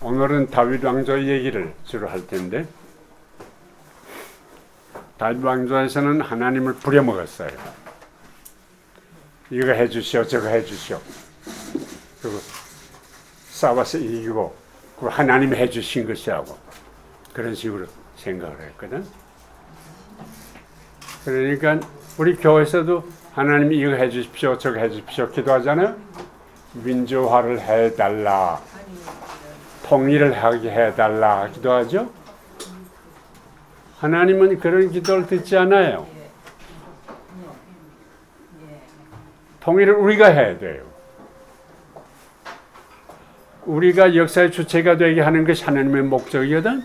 오늘은 다윗 왕조 얘기를 주로 할 텐데, 다윗 왕조에서는 하나님을 부려먹었어요. 이거 해주시오, 저거 해주시오. 그리고 싸워서 이기고, 그리고 하나님이 해주신 것이라고 그런 식으로 생각을 했거든. 그러니까 우리 교회에서도 하나님이 이거 해주십시오, 저거 해주십시오 기도하잖아요. 민주화를 해달라, 통일을 하게 해달라 기도하죠. 하나님은 그런 기도를 듣지 않아요. 통일을 우리가 해야 돼요. 우리가 역사의 주체가 되게 하는 것이 하나님의 목적이거든.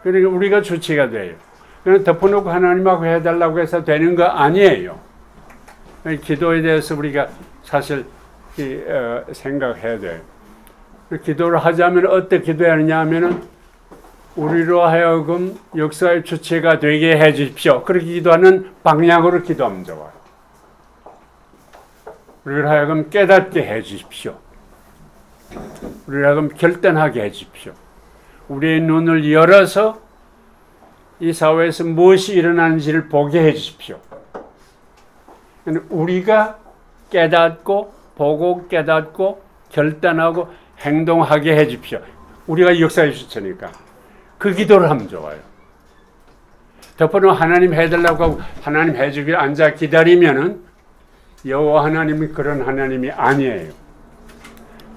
그러니까 우리가 주체가 돼요. 그냥 덮어놓고 하나님하고 해달라고 해서 되는 거 아니에요. 기도에 대해서 우리가 사실 생각해야 돼요. 기도를 하자면 어떻게 기도하느냐 하면은 우리로 하여금 역사의 주체가 되게 해 주십시오. 그렇게 기도하는 방향으로 기도하면 좋아요. 우리로 하여금 깨닫게 해 주십시오. 우리로 하여금 결단하게 해 주십시오. 우리의 눈을 열어서 이 사회에서 무엇이 일어나는지를 보게 해 주십시오. 우리가 깨닫고 보고 깨닫고 결단하고 행동하게 해 주십시오. 우리가 역사의 주체니까 그 기도를 하면 좋아요. 덮어놓은 하나님 해달라고 하고 하나님 해주길 앉아 기다리면은 여호와 하나님이 그런 하나님이 아니에요.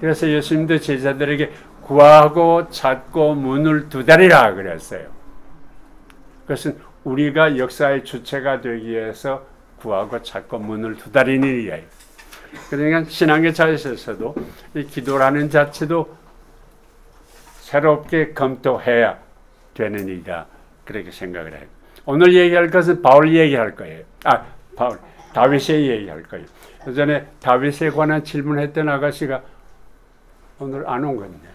그래서 예수님도 제자들에게 구하고 찾고 문을 두드리라 그랬어요. 그것은 우리가 역사의 주체가 되기 위해서 구하고 찾고 문을 두드리는 일이에요. 그러니까 신앙의 자리에서도 이 기도라는 자체도 새롭게 검토해야 되는 일이다. 그렇게 생각을 해요. 오늘 얘기할 것은 바울 얘기할 거예요. 다윗의 얘기할 거예요. 예전에 다윗에 관한 질문했던 아가씨가 오늘 안 온 건데,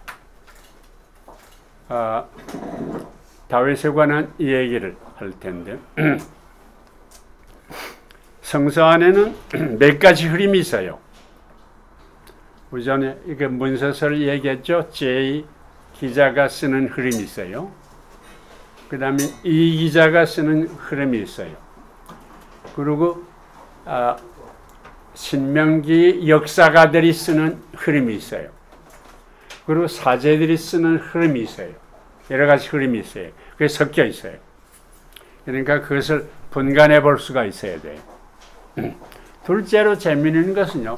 다윗에 관한 이 얘기를 할 텐데, 성서 안에는 몇 가지 흐름이 있어요. 우리 전에 이게 문서서를 얘기했죠. J 기자가 쓰는 흐름이 있어요. 그 다음에 이 기자가 쓰는 흐름이 있어요. 그리고 신명기 역사가들이 쓰는 흐름이 있어요. 그리고 사제들이 쓰는 흐름이 있어요. 여러 가지 흐름이 있어요. 그게 섞여 있어요. 그러니까 그것을 분간해 볼 수가 있어야 돼요. 둘째로 재미있는 것은요,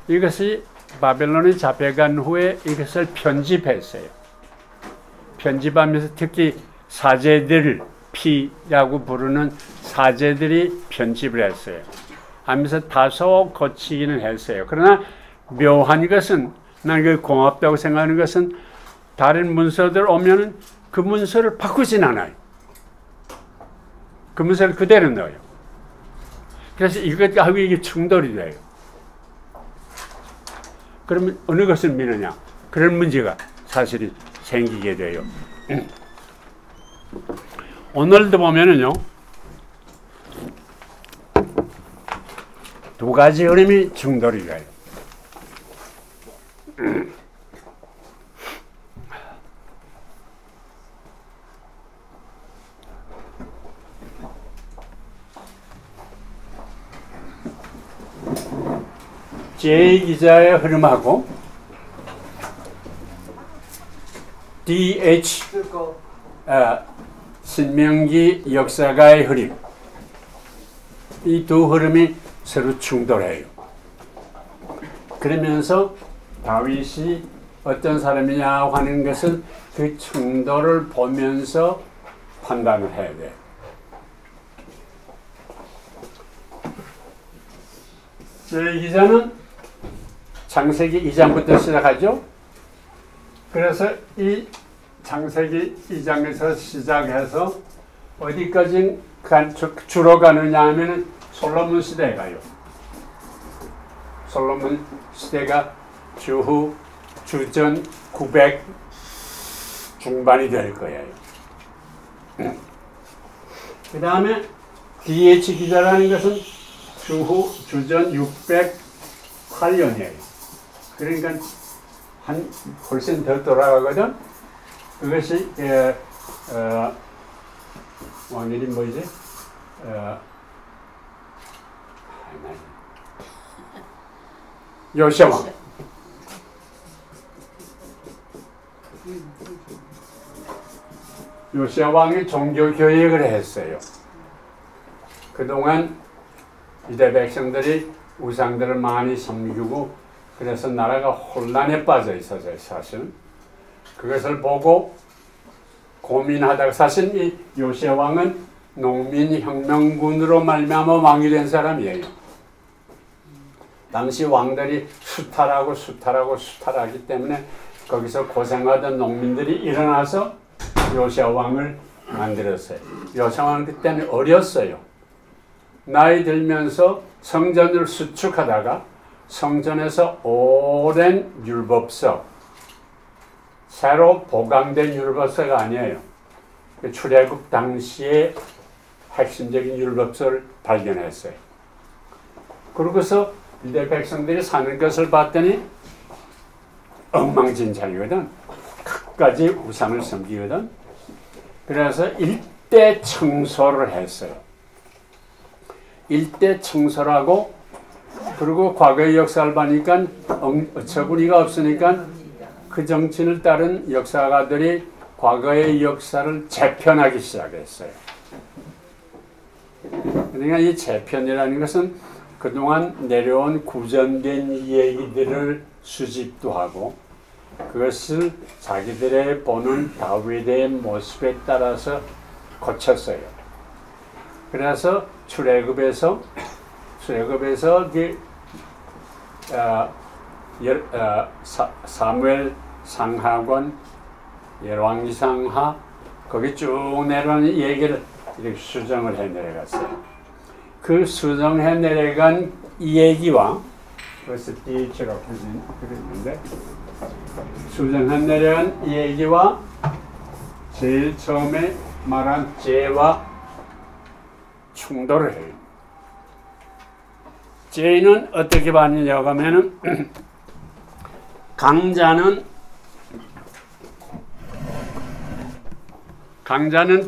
이것이 바벨론에 잡혀간 후에 이것을 편집했어요. 편집하면서 특히 사제들, 피라고 부르는 사제들이 편집을 했어요. 하면서 다소 고치기는 했어요. 그러나 묘한 것은, 난 그 고맙다고 생각하는 것은 다른 문서들 오면은 그 문서를 바꾸진 않아요. 그 문서를 그대로 넣어요. 그래서 이것하고 이게 충돌이 돼요. 그러면 어느 것을 믿느냐? 그런 문제가 사실이 생기게 돼요. 오늘도 보면은요, 두 가지 흐름이 충돌이 돼요. J 기자의 흐름하고 DH 신명기 역사가의 흐름, 이 두 흐름이 서로 충돌해요. 그러면서 다윗이 어떤 사람이냐 하는 것은 그 충돌을 보면서 판단을 해야 돼요. J 기자는 창세기 2장부터 시작하죠. 그래서 이 창세기 2장에서 시작해서 어디까지 주로 가느냐 하면 솔로몬 시대에 가요. 솔로몬 시대가 주전 900 중반이 될 거예요. 그 다음에 DH 기자라는 것은 주전 608년이에요. 그러니까 훨씬 더 돌아가거든. 그것이 왕 이름 뭐지? 요시아왕. 요시아왕이 종교 교역을 했어요. 그동안 유대 백성들이 우상들을 많이 섬기고 그래서 나라가 혼란에 빠져 있었어요. 사실은 그것을 보고 고민하다가, 사실 이 요시아 왕은 농민혁명군으로 말미암아 왕이 된 사람이에요. 당시 왕들이 수탈하기 때문에 거기서 고생하던 농민들이 일어나서 요시아 왕을 만들었어요. 요시아 왕은 그때는 어렸어요. 나이 들면서 성전을 수축하다가 성전에서 오랜 율법서, 새로 보강된 율법서가 아니에요. 출애굽 당시에 핵심적인 율법서를 발견했어요. 그러고서 유대 백성들이 사는 것을 봤더니 엉망진창이거든. 끝까지 우상을 섬기거든. 그래서 일대 청소를 했어요. 일대 청소를 하고, 그리고 과거의 역사를 보니까 어처구니가 없으니까 그 정신을 따른 역사가들이 과거의 역사를 재편하기 시작했어요. 그러니까 이 재편이라는 것은 그동안 내려온 구전된 얘기들을 수집도 하고 그것을 자기들의 보는 다윗의 모습에 따라서 고쳤어요. 그래서 출애굽에서 사무엘 상하권, 열왕기상하 거기 쭉 내려오는 얘기를 이렇게 수정을 해 내려갔어요. 그 수정해 내려간 이 얘기와 벌써 띠처럼 그랬는데 수정해 내려간 이 얘기와 제일 처음에 말한 죄와 충돌을 해요. 죄는 어떻게 봤느냐고 하면은 강자는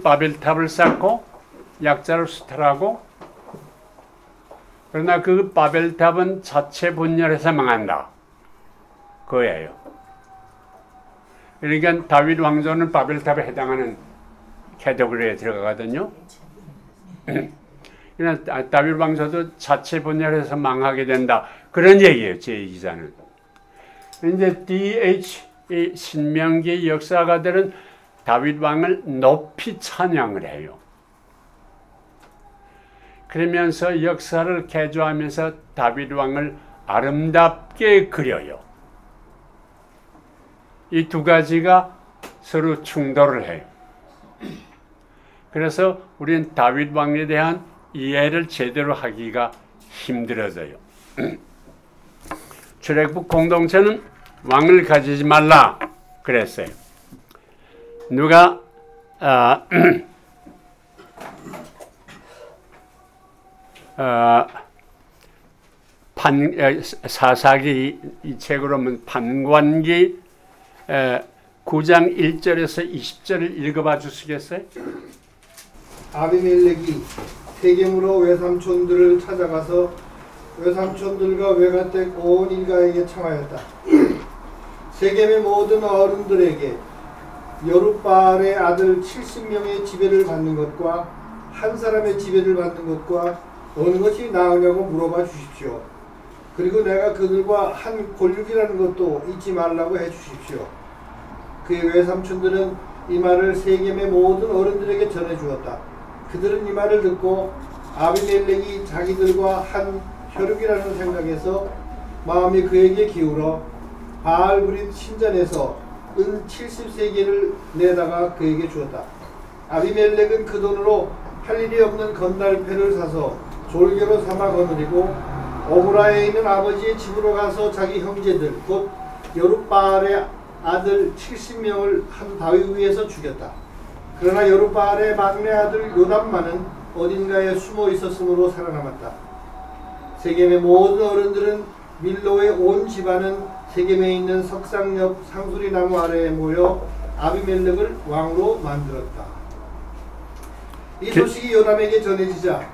바벨탑을 쌓고 약자를 수탈하고, 그러나 그 바벨탑은 자체 분열해서 망한다. 그거예요. 그러니까 다윗 왕조는 바벨탑에 해당하는 캐테고리에 들어가거든요. 그러나 다윗 왕조도 자체 분열해서 망하게 된다. 그런 얘기예요. 제 기자는. 이제 D.H. 신명기 역사가들은 다윗 왕을 높이 찬양을 해요. 그러면서 역사를 개조하면서 다윗 왕을 아름답게 그려요. 이 두 가지가 서로 충돌을 해요. 그래서 우리는 다윗 왕에 대한 이해를 제대로 하기가 힘들어져요. 출애굽 공동체는 왕을 가지지 말라 그랬어요. 누가 사사기 이 책으로 보면 판관기 9장 1절에서 20절을 읽어봐 주시겠어요? 아비멜렉이 세겜으로 외삼촌들을 찾아가서 외삼촌들과 외가댁 온 일가에게 청하였다. 세겜의 모든 어른들에게 여룻바알의 아들 70명의 지배를 받는 것과 한 사람의 지배를 받는 것과 어느 것이 나으냐고 물어봐 주십시오. 그리고 내가 그들과 한 골육이라는 것도 잊지 말라고 해 주십시오. 그의 외삼촌들은 이 말을 세겜의 모든 어른들에게 전해 주었다. 그들은 이 말을 듣고 아비멜렉이 자기들과 한 혈육이라는 생각에서 마음이 그에게 기울어 바알브릿 신전에서 은 70세겔을 내다가 그에게 주었다. 아비멜렉은 그 돈으로 할 일이 없는 건달패를 사서 졸개로 삼아 거느리고 오브라에 있는 아버지의 집으로 가서 자기 형제들 곧 여룻바알의 아들 70명을 한 바위 위에서 죽였다. 그러나 여룻바알의 막내 아들 요담만은 어딘가에 숨어 있었으므로 살아남았다. 세겜의 모든 어른들은 밀로의 온 집안은 세겜에 있는 석상 옆 상수리 나무 아래에 모여 아비멜렉을 왕으로 만들었다. 이 소식이 요람에게 전해지자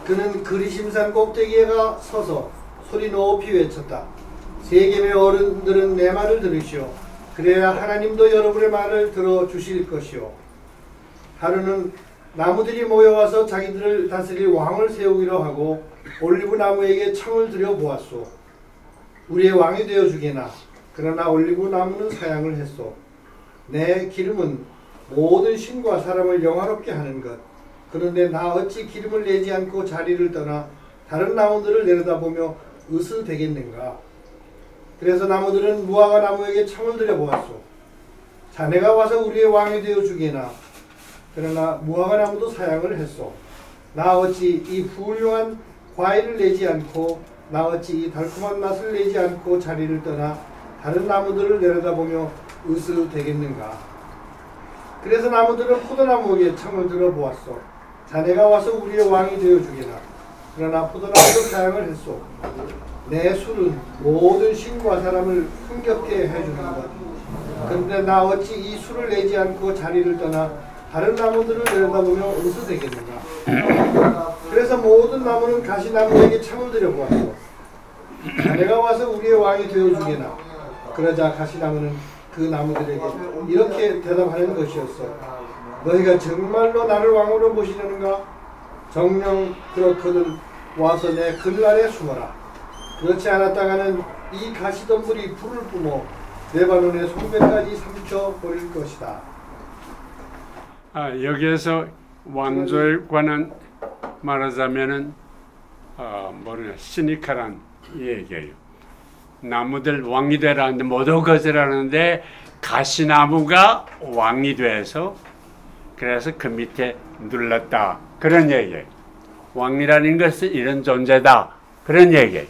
그는 그리심산 꼭대기에 가 서서 소리 높이 외쳤다. 세겜의 어른들은 내 말을 들으시오. 그래야 하나님도 여러분의 말을 들어주실 것이오. 하루는 나무들이 모여와서 자기들을 다스릴 왕을 세우기로 하고 올리브 나무에게 청을 들여 보았소. 우리의 왕이 되어 주게나. 그러나 올리브 나무는 사양을 했소. 내 기름은 모든 신과 사람을 영화롭게 하는 것. 그런데 나 어찌 기름을 내지 않고 자리를 떠나 다른 나무들을 내려다보며 으스대겠는가. 그래서 나무들은 무화과 나무에게 청을 들여 보았소. 자네가 와서 우리의 왕이 되어 주게나. 그러나 무화과 나무도 사양을 했소. 나 어찌 이 훌륭한 과일을 내지 않고 나 어찌 이 달콤한 맛을 내지 않고 자리를 떠나 다른 나무들을 내려다보며 으스대겠는가. 그래서 나무들은 포도나무에게 청을 들어 보았소. 자네가 와서 우리의 왕이 되어 주게나. 그러나 포도나무도 사양을 했소. 내 술은 모든 신과 사람을 흥겹게 해주는 것. 그런데 나 어찌 이 술을 내지 않고 자리를 떠나 다른 나무들을 내려다보며 으스대겠는가. 그래서 모든 나무는 가시나무에게 청을 들여 보았소. 자네가 와서 우리의 왕이 되어 주게나. 그러자 가시나무는 그 나무들에게 이렇게 대답하는 것이었어. 너희가 정말로 나를 왕으로 모시려는가? 정녕 그렇거든 와서 내 글날에 숨어라. 그렇지 않았다가는 이 가시덤불이 불을 뿜어 레바논의 송변까지 삼켜 버릴 것이다. 여기에서 왕조에 관한 말하자면은 시니카란 얘기예요. 나무들 왕이 되라는데 모두 거절하는데 가시나무가 왕이 돼서 그래서 그 밑에 눌렀다. 그런 얘기예요. 왕이라는 것은 이런 존재다. 그런 얘기예요.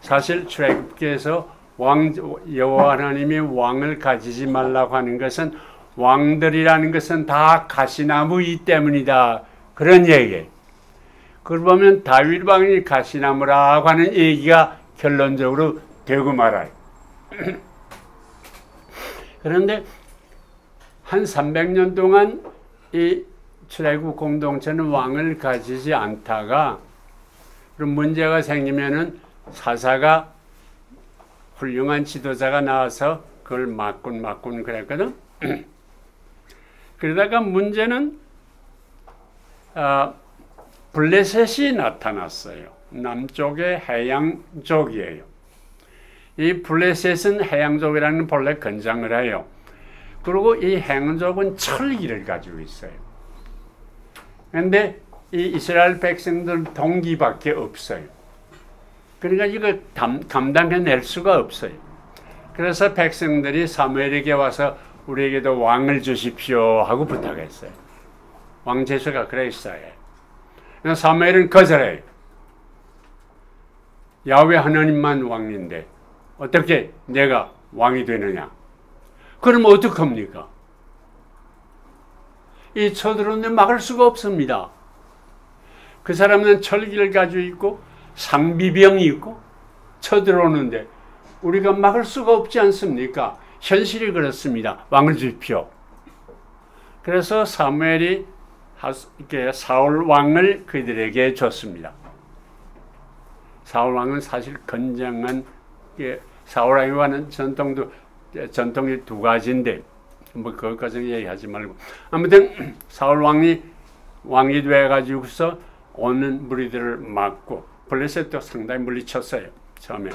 사실 출애굽기에서 여호와 하나님이 왕을 가지지 말라고 하는 것은 왕들이라는 것은 다 가시나무이기 때문이다. 그런 얘기예요. 그걸 보면 다윗 왕이 가시나무라고 하는 얘기가 결론적으로 되고 말아요. 그런데 한 300년 동안 이 출애굽 공동체는 왕을 가지지 않다가 그런 문제가 생기면은 사사가 훌륭한 지도자가 나와서 그걸 막군 그랬거든. 그러다가 문제는 블레셋이 나타났어요. 남쪽의 해양족이에요. 이 블레셋은 해양족이라는 본래 건장을 해요. 그리고 이 해양족은 철기를 가지고 있어요. 그런데 이 이스라엘 백성들 동기밖에 없어요. 그러니까 이걸 감당해낼 수가 없어요. 그래서 백성들이 사무엘에게 와서 우리에게도 왕을 주십시오 하고 부탁했어요. 왕 제수가 그래 있어요. 사무엘은 거절해요. 야훼 하나님만 왕인데 어떻게 내가 왕이 되느냐. 그러면 어떡합니까? 이 쳐들어오는데 막을 수가 없습니다. 그 사람은 철기를 가지고 있고 상비병이 있고 쳐들어오는데 우리가 막을 수가 없지 않습니까? 현실이 그렇습니다. 왕을 주십시오. 그래서 사무엘이 사울 왕을 그들에게 줬습니다. 사울 왕은 사실 건장한 사울 왕과는 전통이 두 가지인데 뭐 그것까지는 얘기하지 말고 아무튼 사울 왕이 돼 가지고서 오는 무리들을 막고 블레셋도 상당히 물리쳤어요. 처음에.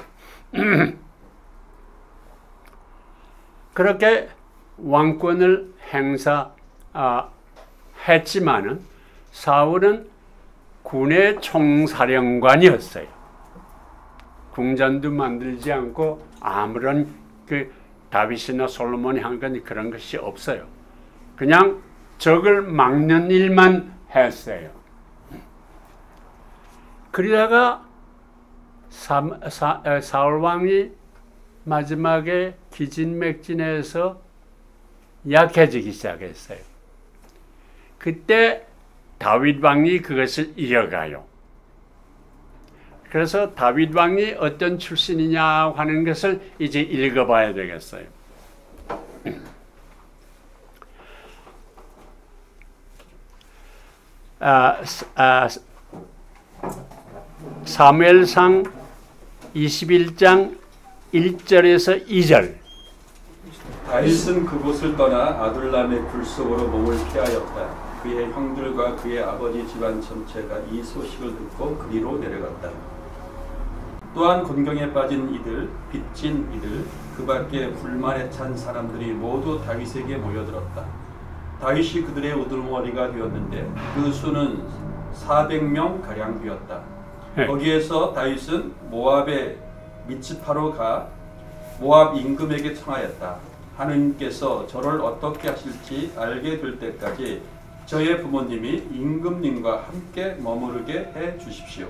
그렇게 왕권을 행사했지만은 사울은 군의 총사령관이었어요. 궁전도 만들지 않고 아무런 다윗이나 솔로몬이 한 건 그런 것이 없어요. 그냥 적을 막는 일만 했어요. 그러다가 사울 왕이 마지막에 기진맥진해서 약해지기 시작했어요. 그때 다윗 왕이 그것을 이어가요. 그래서 다윗 왕이 어떤 출신이냐 하는 것을 이제 읽어봐야 되겠어요. 사무엘상 21장 1절에서 2절. 다윗은 그곳을 떠나 아둘람의 굴 속으로 몸을 피하였다. 그의 형들과 그의 아버지 집안 전체가 이 소식을 듣고 그리로 내려갔다. 또한 곤경에 빠진 이들, 빚진 이들, 그 밖에 불만에 찬 사람들이 모두 다윗에게 모여들었다. 다윗이 그들의 우두머리가 되었는데 그 수는 400명 가량 되었다. 거기에서 다윗은 모압의 미츠파로 가 모압 임금에게 청하였다. 하느님께서 저를 어떻게 하실지 알게 될 때까지 저의 부모님이 임금님과 함께 머무르게 해 주십시오.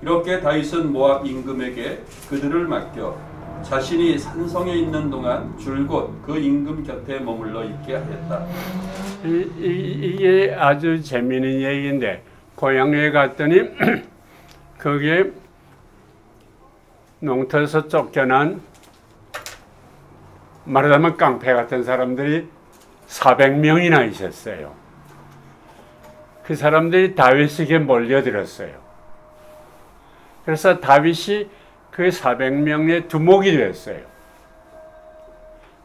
이렇게 다윗은 모압 임금에게 그들을 맡겨 자신이 산성에 있는 동안 줄곧 그 임금 곁에 머물러 있게 하였다. 이게 아주 재미있는 얘기인데 고향에 갔더니 거기에 농터에서 쫓겨난 말하자면 깡패 같은 사람들이 400명이나 있었어요. 그 사람들이 다윗에게 몰려들었어요. 그래서 다윗이 그 400명의 두목이 됐어요.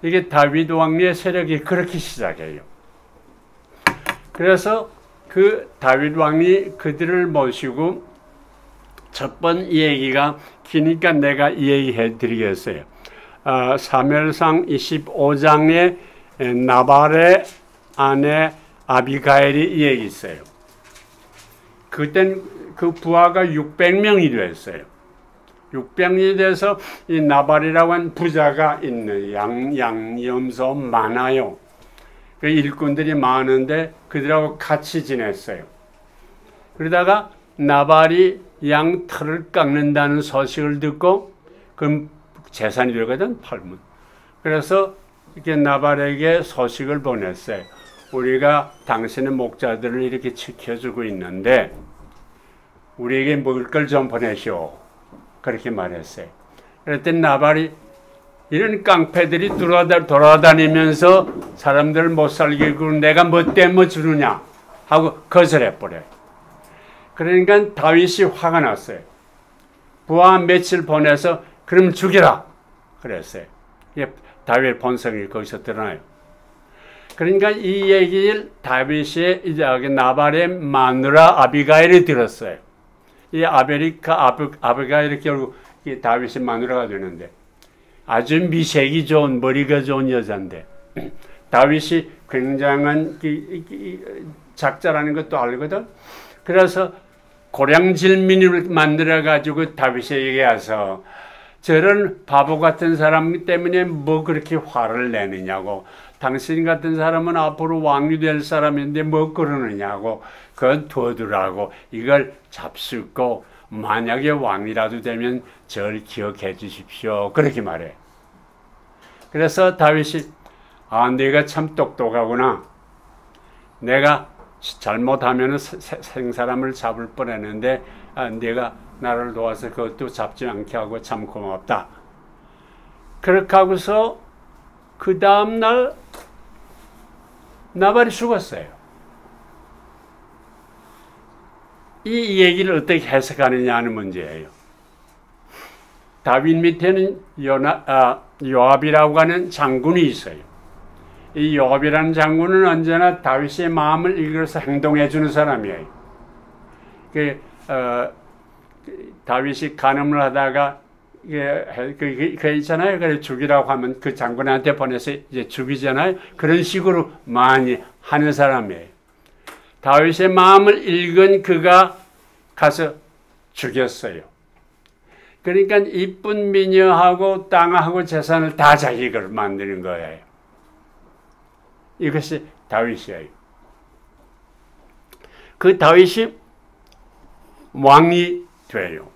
이게 다윗 왕의 세력이 그렇게 시작해요. 그래서 그 다윗 왕이 그들을 모시고 첫 번 얘기가 기니까 내가 얘기해 드리겠어요. 사무엘상 25장에 나발의 아내 아비가일이 얘기 있어요. 그땐 그 부하가 600명이 됐어요. 600명이 돼서 이 나발이라고 한 부자가 있는 양염소 많아요. 그 일꾼들이 많은데 그들하고 같이 지냈어요. 그러다가 나발이 양 털을 깎는다는 소식을 듣고 그럼 재산이 되거든, 팔면. 그래서 이렇게 나발에게 소식을 보냈어요. 우리가 당신의 목자들을 이렇게 지켜주고 있는데 우리에게 먹을 걸 좀 보내시오. 그렇게 말했어요. 그랬더니 나발이 이런 깡패들이 돌아다니면서 사람들을 못 살게 하고 내가 뭐 때문에 주느냐 하고 거절해버려요. 그러니까 다윗이 화가 났어요. 부하 며칠 보내서 그럼 죽여라 그랬어요. 다윗의 본성이 거기서 드러나요. 그러니까 이 얘기를 다윗의 이제 나발의 마누라 아비가일이 들었어요. 이 아비가일이 결국 이 다윗의 마누라가 되는데 아주 미색이 좋은 머리가 좋은 여자인데 다윗이 굉장한 작자라는 것도 알거든. 그래서 고량질민을 만들어 가지고 다윗에게 가서 저런 바보 같은 사람 때문에 뭐 그렇게 화를 내느냐고, 당신 같은 사람은 앞으로 왕이 될 사람인데 뭐 그러느냐고, 그건 둬두라고, 이걸 잡수고 만약에 왕이라도 되면 저를 기억해 주십시오 그렇게 말해. 그래서 다윗이 내가 참 똑똑하구나. 내가 잘못하면 생사람을 잡을 뻔했는데 네가 나를 도와서 그것도 잡지 않게 하고 참 고맙다. 그렇게 하고서 그 다음날 나발이 죽었어요. 이 얘기를 어떻게 해석하느냐 하는 문제예요. 다윗 밑에는 요압이라고 하는 장군이 있어요. 이 요압이라는 장군은 언제나 다윗의 마음을 읽어서 행동해 주는 사람이에요. 다윗이 간음을 하다가 그 있잖아요. 그래 죽이라고 하면 그 장군한테 보내서 이제 죽이잖아요. 그런 식으로 많이 하는 사람이에요. 다윗의 마음을 읽은 그가 가서 죽였어요. 그러니까 이쁜 미녀하고 땅하고 재산을 다 자기 걸 만드는 거예요. 이것이 다윗이에요. 그 다윗이 왕이 돼요.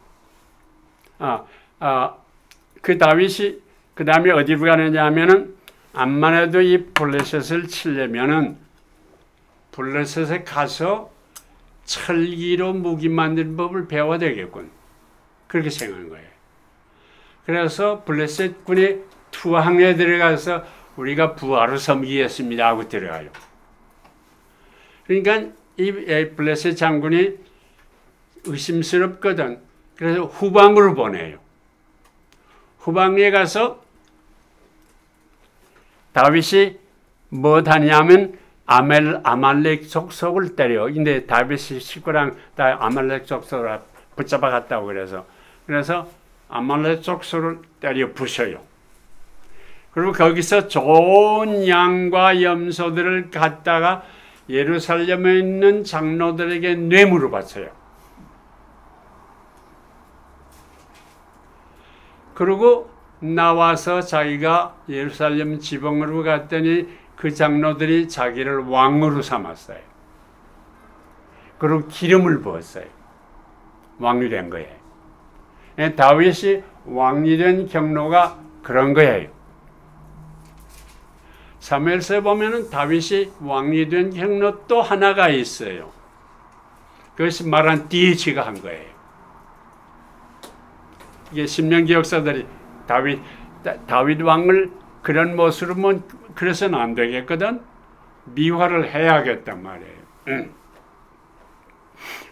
그 다윗이 그 다음에 어디로 가느냐 하면은 암만 해도 이 블레셋을 치려면은 블레셋에 가서 철기로 무기 만드는 법을 배워야 되겠군. 그렇게 생각하는 거예요. 그래서 블레셋 군이 투항에 들어가서 우리가 부하로 섬기겠습니다 하고 들어가요. 그러니까 이 블레셋 장군이 의심스럽거든. 그래서 후방으로 보내요. 후방에 가서 다윗이 뭐 하냐면 아말렉 족속을 때려. 근데 다윗이 식구랑 다 아말렉 족속을 붙잡아 갔다고 그래서 아말렉 족속을 때려 부셔요. 그리고 거기서 좋은 양과 염소들을 갖다가 예루살렘에 있는 장로들에게 뇌물을 바쳐요. 그리고 나와서 자기가 예루살렘 지방으로 갔더니 그 장로들이 자기를 왕으로 삼았어요. 그리고 기름을 부었어요. 왕이 된 거예요. 다윗이 왕이 된 경로가 그런 거예요. 사무엘서에 보면은 다윗이 왕이 된 경로 또 하나가 있어요. 그것이 말한 DH가 한 거예요. 이게 신명기 역사들이 다윗 왕을 그런 모습으로 보면 그래서는 안 되겠거든. 미화를 해야겠단 말이에요.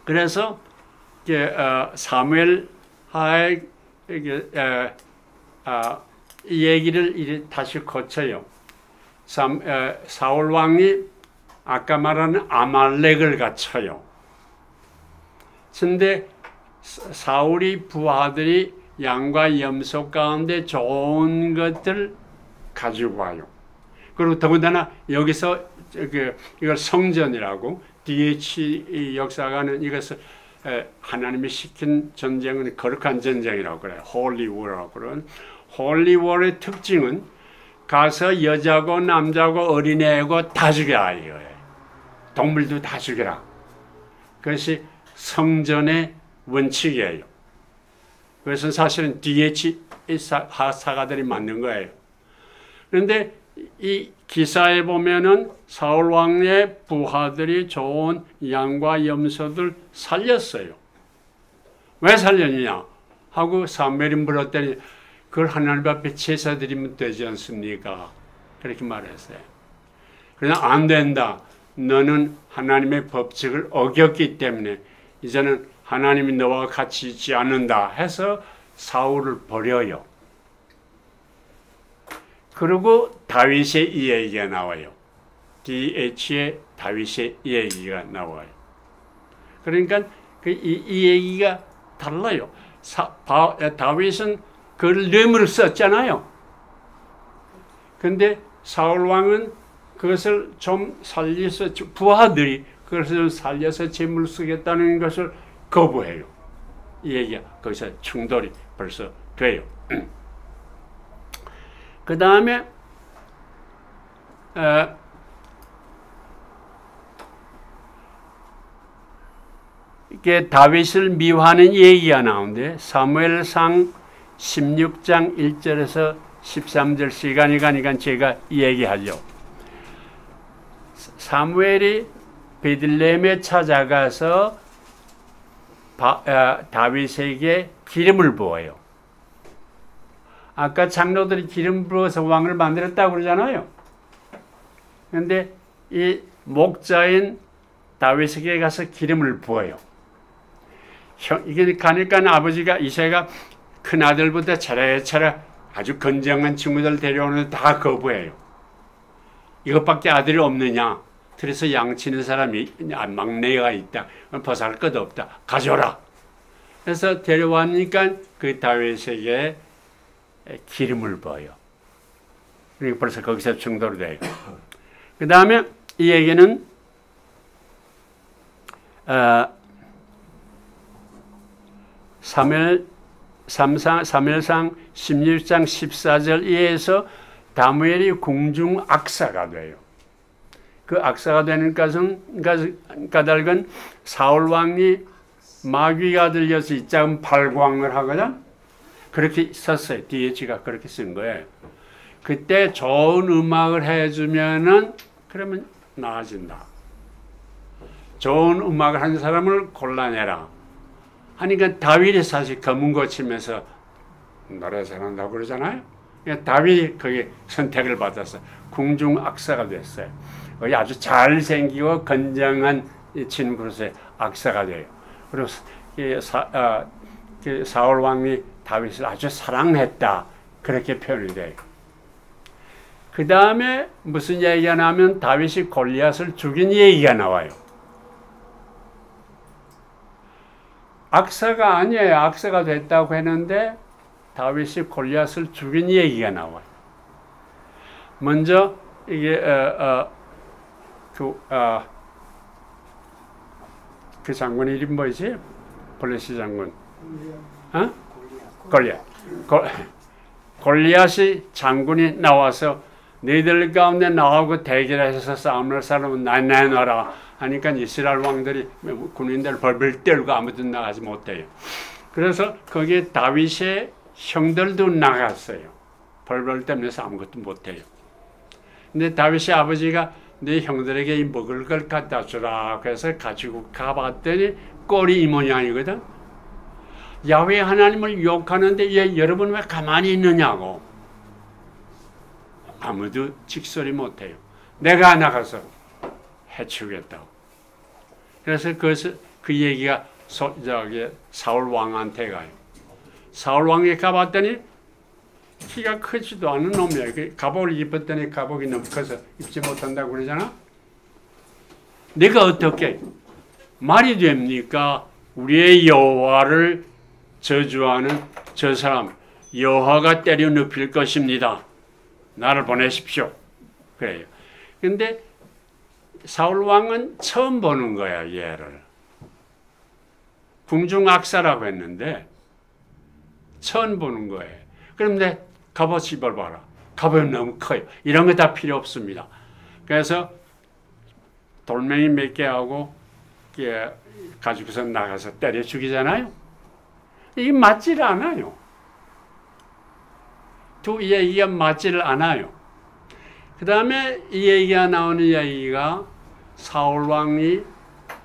그래서 사무엘 하의 이 얘기를 다시 고쳐요. 사울 왕이 아까 말하는 아말렉을 갖춰요. 근데 사울이 부하들이 양과 염소 가운데 좋은 것들 가지고 와요. 그리고 더군다나 여기서 이걸 성전이라고 DH 역사가는 이것을 하나님이 시킨 전쟁은 거룩한 전쟁이라고 그래요. 홀리워라고 그런. 홀리워의 특징은 가서 여자고 남자고 어린애고 다 죽여라 이거예요. 동물도 다 죽여라. 그것이 성전의 원칙이에요. 그래서 사실은 DH 사가들이 만든 거예요. 그런데 이 기사에 보면은 사울 왕의 부하들이 좋은 양과 염소들 살렸어요. 왜 살렸느냐 하고 사무엘이 물었더니 그걸 하나님 앞에 제사 드리면 되지 않습니까? 그렇게 말했어요. 그러나 안 된다. 너는 하나님의 법칙을 어겼기 때문에 이제는 하나님이 너와 같이 있지 않는다 해서 사울을 버려요. 그리고 다윗의 이 얘기가 나와요. DH의 다윗의 이 얘기가 나와요. 그러니까 이 얘기가 달라요. 다윗은 그걸 뇌물을 썼잖아요. 근데 사울 왕은 그것을 좀 살려서 부하들이 그것을 좀 살려서 재물 쓰겠다는 것을 거부해요. 이 얘기가 거기서 충돌이 벌써 돼요. 그 다음에 이게 다윗을 미워하는 얘기가 나오는데 사무엘상 16장 1절에서 13절 시간이 가니까 제가 얘기하죠. 사무엘이 베들레헴에 찾아가서 다윗에게 기름을 부어요. 아까 장로들이 기름 부어서 왕을 만들었다고 그러잖아요. 그런데 이 목자인 다윗에게 가서 기름을 부어요. 이게 가니까 아버지가 이새가 큰 아들보다 차례차례 아주 건장한 친구들 데려오는데 다 거부해요. 이것밖에 아들이 없느냐? 그래서 양치는 사람이 막내가 있다. 벗어날 것 없다. 가져라. 그래서 데려왔으니까 그 다윗에게 기름을 부어요. 그러니까 벌써 거기서 충돌이 돼요. 그 다음에 이 얘기는 사무엘상 16장 14절 이하에서 다무엘이 궁중 악사가 돼요. 그 악사가 되는 까닭은 사울 왕이 마귀가 들려서 이 작은 발광을 하거든. 그렇게 썼어요. DH가 그렇게 쓴 거예요. 그때 좋은 음악을 해주면은 그러면 나아진다. 좋은 음악을 한 사람을 골라내라. 하니까 다윗이 사실 검은 고치면서 노래 잘한다고 그러잖아요. 그러니까 다윗이 거기 선택을 받아서 궁중 악사가 됐어요. 거기 아주 잘생기고 건장한 친구로서의 악사가 돼요. 그리고 사울 왕이 다윗을 아주 사랑했다. 그렇게 표현이 돼요. 그 다음에 무슨 얘기가 나오면 다윗이 골리앗을 죽인 얘기가 나와요. 악사가 아니에요. 악사가 됐다고 했는데 다윗이 골리앗을 죽인 얘기가 나와요. 먼저 이게 그 장군 이름 뭐지? 블레시 장군. 골리앗이 장군이 나와서 너희들 가운데 나하고 대결해서 싸움을 사람은 날 내놔라 하니까 이스라엘 왕들이 군인들 벌벌 떨고 아무도 나가지 못해요. 그래서 거기에 다윗의 형들도 나갔어요. 벌벌 떨면서 아무것도 못해요. 근데 다윗의 아버지가 네 형들에게 먹을 걸 갖다 주라 그래서 가지고 가봤더니 꼴이 이 모양이거든. 야훼 하나님을 욕하는데 여러분 왜 가만히 있느냐고. 아무도 직소리 못해요. 내가 나가서 해치우겠다고. 그래서 그 얘기가 사울 왕한테 가요. 사울 왕이 가봤더니 키가 크지도 않은 놈이야. 갑옷을 입었더니 갑옷이 너무 커서 입지 못한다고 그러잖아. 내가 어떻게 말이 됩니까? 우리의 여호와를 저주하는 저 사람 여호와가 때려 눕힐 것입니다. 나를 보내십시오. 그래요. 근데 사울 왕은 처음 보는 거야, 얘를. 궁중악사라고 했는데 처음 보는 거예요. 그런데 갑옷 입어봐라. 갑옷이 너무 커요. 이런 거 다 필요 없습니다. 그래서 돌멩이 몇 개 하고 가지고서 나가서 때려 죽이잖아요. 이게 맞질 않아요. 두 얘기가 맞지를 않아요. 그 다음에 이 얘기가 나오는 얘기가 사울 왕이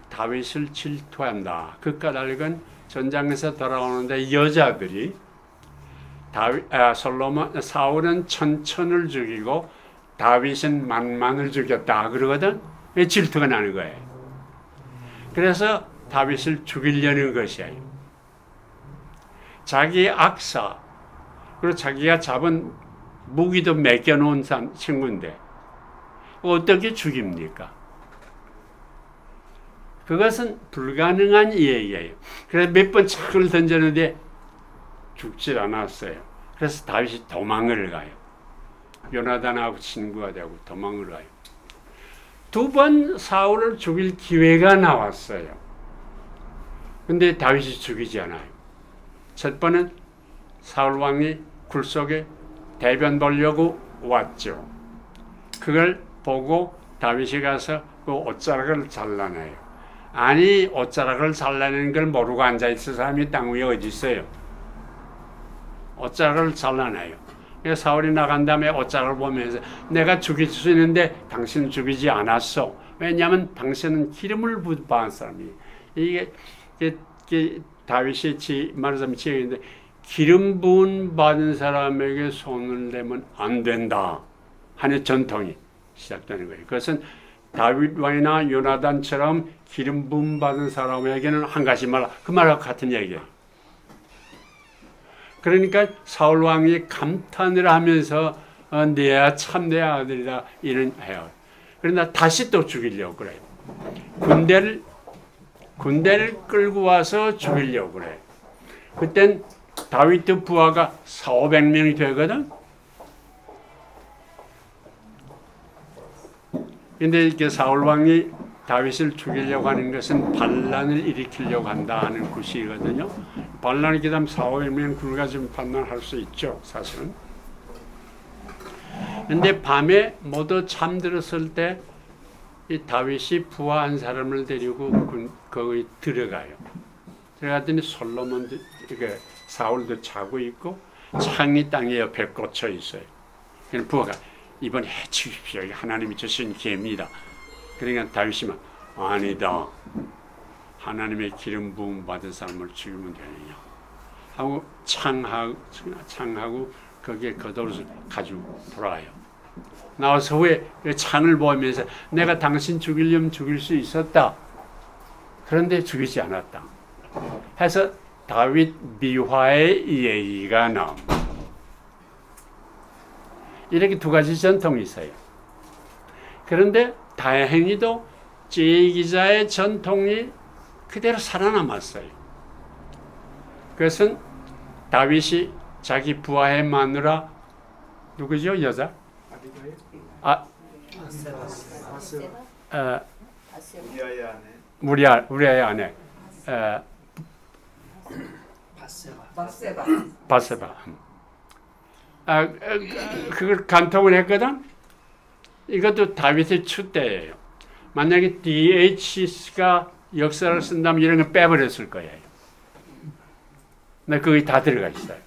다윗을 질투한다. 그 까닭은 전장에서 돌아오는데 여자들이 사울은 천천을 죽이고 다윗은 만만을 죽였다 그러거든. 질투가 나는 거예요. 그래서 다윗을 죽이려는 것이에요. 자기 악사 그리고 자기가 잡은 무기도 맡겨놓은 친구인데 어떻게 죽입니까? 그것은 불가능한 얘기예요. 그래서 몇 번 착을 던졌는데 죽질 않았어요. 그래서 다윗이 도망을 가요. 요나단하고 친구가 되고 도망을 가요. 두 번 사울을 죽일 기회가 나왔어요. 근데 다윗이 죽이지 않아요. 첫 번은 사울 왕이 굴 속에 대변 보려고 왔죠. 그걸 보고 다윗이 가서 그 옷자락을 잘라내요. 아니 옷자락을 잘라내는 걸 모르고 앉아있을 사람이 땅 위에 어디 있어요. 옷자락을 잘라내요. 사울이 나간 다음에 옷자락을 보면서 내가 죽일 수 있는데 당신은 죽이지 않았어. 왜냐하면 당신은 기름을 부은 사람이 이게 다윗이 말하자면 지혜인데 기름 부은 받은 사람에게 손을 대면 안 된다 하는 전통이 시작되는 거예요. 그것은 다윗 왕이나 요나단처럼 기름 부음 받은 사람에게는 한 가지 말라. 그 말과 같은 얘기예요. 그러니까 사울 왕이 감탄을 하면서 내야 참 내 아들이다 이런 해요. 그러나 다시 또 죽이려고 그래요. 군대를 끌고 와서 죽이려고 그래요. 그땐 다윗 부하가 400~500명이 되거든. 근데 이렇게 사울 왕이 다윗을 죽이려고 하는 것은 반란을 일으키려고 한다는 구실이거든요. 반란이 그다음 400~500명 굴가지고 판단할 수 있죠, 사실은. 근데 밤에 모두 잠들었을 때 이 다윗이 부하 한 사람을 데리고 거기 들어가요. 들어갔더니 솔로몬도 이게 사울도 자고 있고 창이 땅에 옆에 꽂혀 있어요. 그래서 부하가 이번에 해치우십시오. 하나님이 주신 기회입니다. 그러니까 다윗이 막 아니다. 하나님의 기름 부음 받은 사람을 죽이면 되느냐 하고 창하고 거기에 겉옷을 가지고 돌아와요. 나와서 후에 창을 보면서 내가 당신 죽이려면 죽일 수 있었다. 그런데 죽이지 않았다. 해서 다윗 미화의 얘기가 나옵니다. 이렇게 두 가지 전통이 있어요. 그런데 다행히도 제2기자의 전통이 그대로 살아남았어요. 그것은 다윗이 자기 부하의 마누라 누구죠? 여자? 우리아의 아내 바세바. 그걸 간통을 했거든. 이것도 다윗의 추대예요. 만약에 DH가 역사를 쓴다면 이런 거 빼버렸을 거예요. 근데 거기 다 들어가 있어요.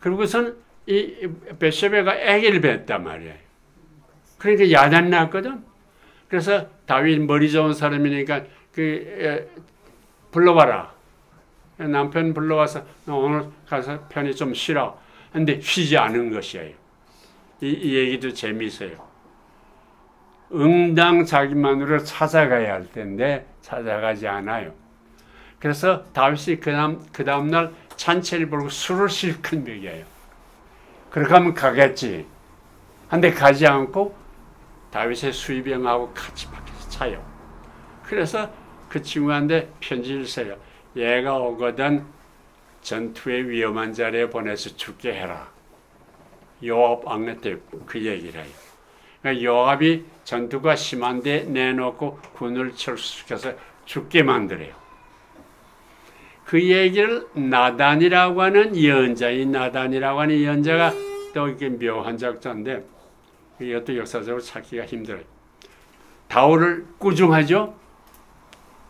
그리고선 이 벳세바가 아기를 낳았단 말이에요. 그러니까 야단 났거든. 그래서 다윗 머리 좋은 사람이니까 불러봐라. 남편 불러와서 오늘 가서 편히 좀 쉬라. 근데 쉬지 않은 것이에요. 이 얘기도 재미있어요. 응당 자기 마누라를 찾아가야 할 텐데 찾아가지 않아요. 그래서 다윗이 그 다음날 잔치를 벌고 술을 실컷 먹여요. 그렇게 하면 가겠지. 근데 가지 않고 다윗의 수의병하고 같이 밖에서 자요. 그래서 그 친구한테 편지를 써요. 얘가 오거든 전투의 위험한 자리에 보내서 죽게 해라. 요압 왕한테 그 얘기를 해요. 그러니까 요압이 전투가 심한데 내놓고 군을 철수시켜서 죽게 만들어요. 그 얘기를 나단이라고 하는 예언자, 이 나단이라고 하는 예언자가 또 이게 묘한 작자인데 이것도 역사적으로 찾기가 힘들어요. 다윗을 꾸중하죠.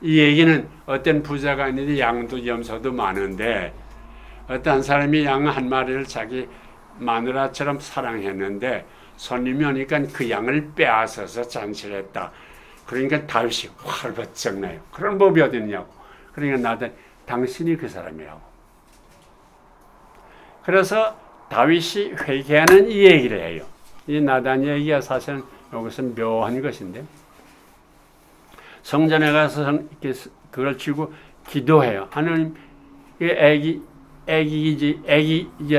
이 얘기는 어떤 부자가 있는데 양도 염소도 많은데 어떤 사람이 양 한 마리를 자기 마누라처럼 사랑했는데 손님이 오니까 그 양을 빼앗아서 잔치를 했다. 그러니까 다윗이 화를 버쩍 나요. 그런 법이 어디 있냐고. 그러니까 나단 당신이 그 사람이라고. 그래서 다윗이 회개하는 이 얘기를 해요. 이 나단 얘기가 사실은 여기서 묘한 것인데 성전에 가서 그걸 쥐고 기도해요. 하나님, 이제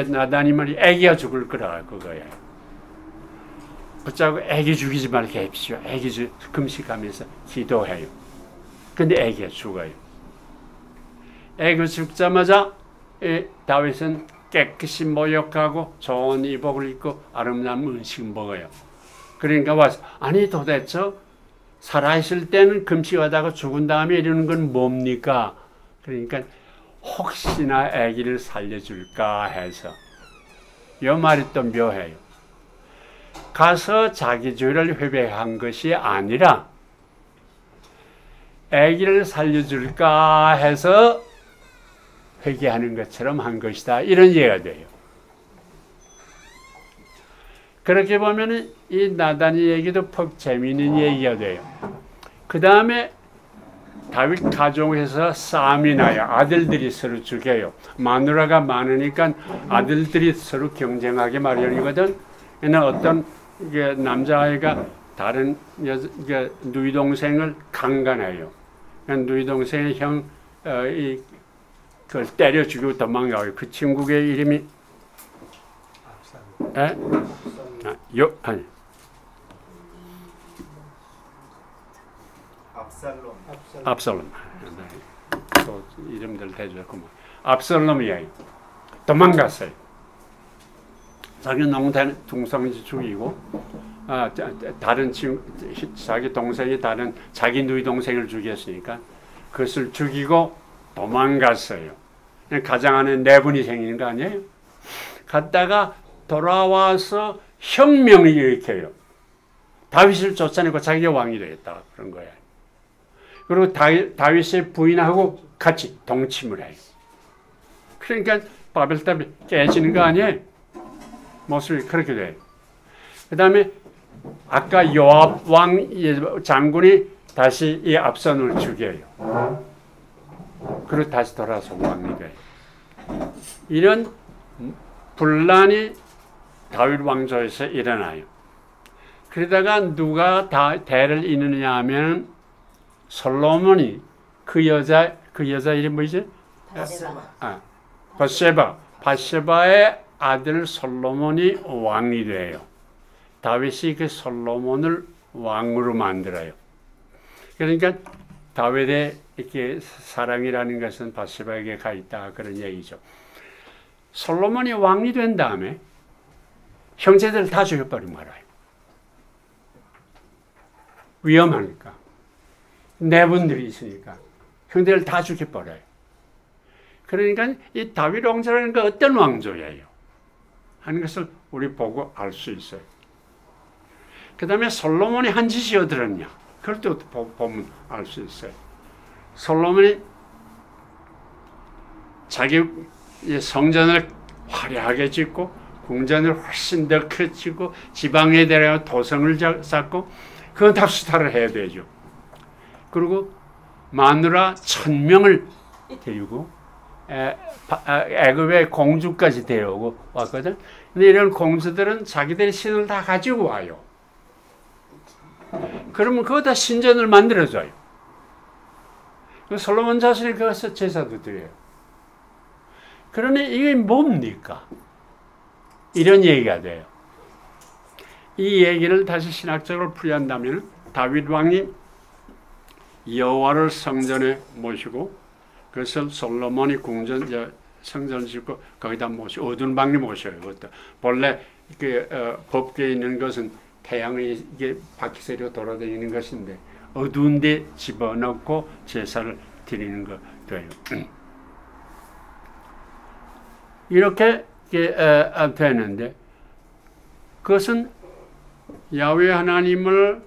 나단이 말이 애기가 죽을 거라 그거예요. 붙잡고 애기 죽이지 말게 합시오. 금식하면서 기도해요. 근데 애기가 죽어요. 애기 죽자마자 다윗은 깨끗이 모욕하고 좋은 이복을 입고 아름다운 음식 먹어요. 그러니까 와서 아니 도대체 살아있을 때는 금식하다가 죽은 다음에 이러는 건 뭡니까? 그러니까 혹시나 아기를 살려줄까 해서 이 말이 또 묘해요. 가서 자기 죄를 회개한 것이 아니라 아기를 살려줄까 해서 회개하는 것처럼 한 것이다. 이런 이해가 돼요. 그렇게 보면 이 나단이 얘기도 퍽 재미있는 얘기가 돼요. 그 다음에 다윗 가족에서 싸움이 나요. 아들들이 서로 죽여요. 마누라가 많으니까 아들들이 서로 경쟁하게 마련이거든. 그러나 어떤 남자아이가 다른 누이 동생을 강간해요. 누이 동생의 그걸 때려 죽이고 도망가요. 그 친구의 이름이 압살롬. 또 이름들 대주었구만. 압살롬이에요. 도망갔어요. 자기 동생이 죽이고 다른 친구, 자기 동생이 다른 자기 누이 동생을 죽였으니까 그것을 죽이고 도망갔어요. 가장안에 내분이 생기는 거 아니에요? 갔다가 돌아와서 혁명을 일으켜요. 다윗을 쫓아내고 자기가 왕이 되겠다 그런 거예요. 그리고 다윗의 부인하고 같이 동침을 해요. 그러니까 바벨탑이 깨지는 거 아니에요? 모습이 그렇게 돼요. 그 다음에 아까 요압 왕 장군이 다시 이 앞선을 죽여요. 그리고 다시 돌아서 왕이 돼요. 이런 분란이 다윗 왕조에서 일어나요. 그러다가 누가 대를 이느냐 하면 솔로몬이 그 여자 이름이 뭐지? 바세바의 아들 솔로몬이 왕이 돼요. 다윗이 그 솔로몬을 왕으로 만들어요. 그러니까 다윗의 이렇게 사랑이라는 것은 바세바에게 가 있다 그런 얘기죠. 솔로몬이 왕이 된 다음에 형제들 다 죽여버리고 말아요. 위험하니까. 내분들이 있으니까 형제들 다 죽여버려요. 그러니까 이 다윗 왕조라는 건 어떤 왕조예요 하는 것을 우리 보고 알 수 있어요. 그 다음에 솔로몬이 한 짓이 어떠냐 그걸 또 보면 알 수 있어요. 솔로몬이 자기 성전을 화려하게 짓고 궁전을 훨씬 더 크게 짓고 지방에 대하여 도성을 쌓고 그건 다 수탈을 해야 되죠. 그리고 마누라 1000명을 데리고 애굽의 공주까지 데려오고 왔거든. 근데 이런 공주들은 자기들의 신을 다 가지고 와요. 그러면 그거 다 신전을 만들어줘요. 솔로몬 자신이 그것을 제사도 드려요. 그러니 이게 뭡니까? 이런 얘기가 돼요. 이 얘기를 다시 신학적으로 풀이한다면 다윗 왕이 여호와를 성전에 모시고 그것을 솔로몬이 성전을 짓고 거기다 모시고 어두운 방에 모셔요. 그것도 본래 법궤에 있는 것은 태양이 이게 바퀴세로 돌아다니는 것인데 어두운 데 집어넣고 제사를 드리는 거 돼요. 이렇게 되는데 그것은 야훼 하나님을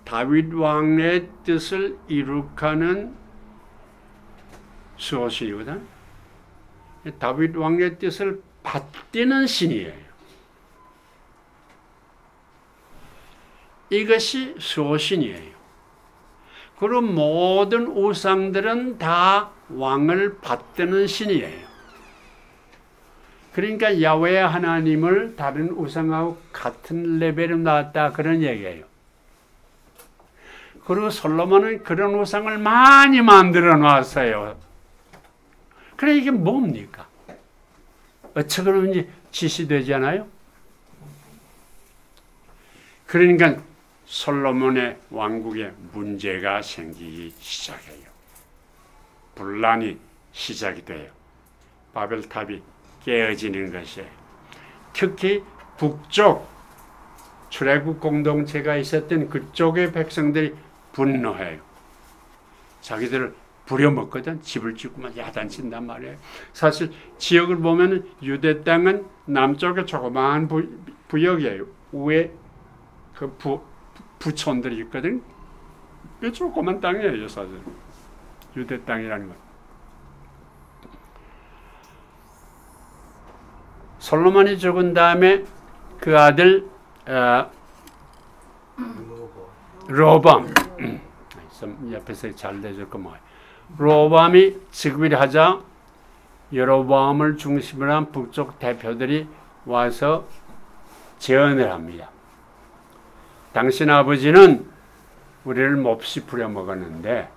다윗 왕의 뜻을 이룩하는 수호신이거든. 다윗 왕의 뜻을 받드는 신이에요. 이것이 수호신이에요. 그리고 모든 우상들은 다 왕을 받드는 신이에요. 그러니까 야훼 하나님을 다른 우상하고 같은 레벨로 놨다 그런 얘기예요. 그리고 솔로몬은 그런 우상을 많이 만들어 놨어요. 그래 이게 뭡니까? 어찌 그러는지 지시되잖아요. 그러니까 솔로몬의 왕국에 문제가 생기기 시작해요. 분란이 시작이 돼요. 바벨탑이 깨어지는 것이에요. 특히 북쪽 출애굽 공동체가 있었던 그쪽의 백성들이 분노해요. 자기들을 부려먹거든. 집을 짓고만 야단친단 말이에요. 사실 지역을 보면 유대 땅은 남쪽에 조그마한 부역이에요. 위에 그 부촌들이 있거든. 그 조그만 땅이에요, 사실. 유대 땅이라는 건. 솔로몬이 죽은 다음에 그 아들 로밤 옆에서 잘 내줬고 뭐 로밤이 즉위를 하자 여로보암을 중심으로 한 북쪽 대표들이 와서 제언을 합니다. 당신 아버지는 우리를 몹시 부려먹었는데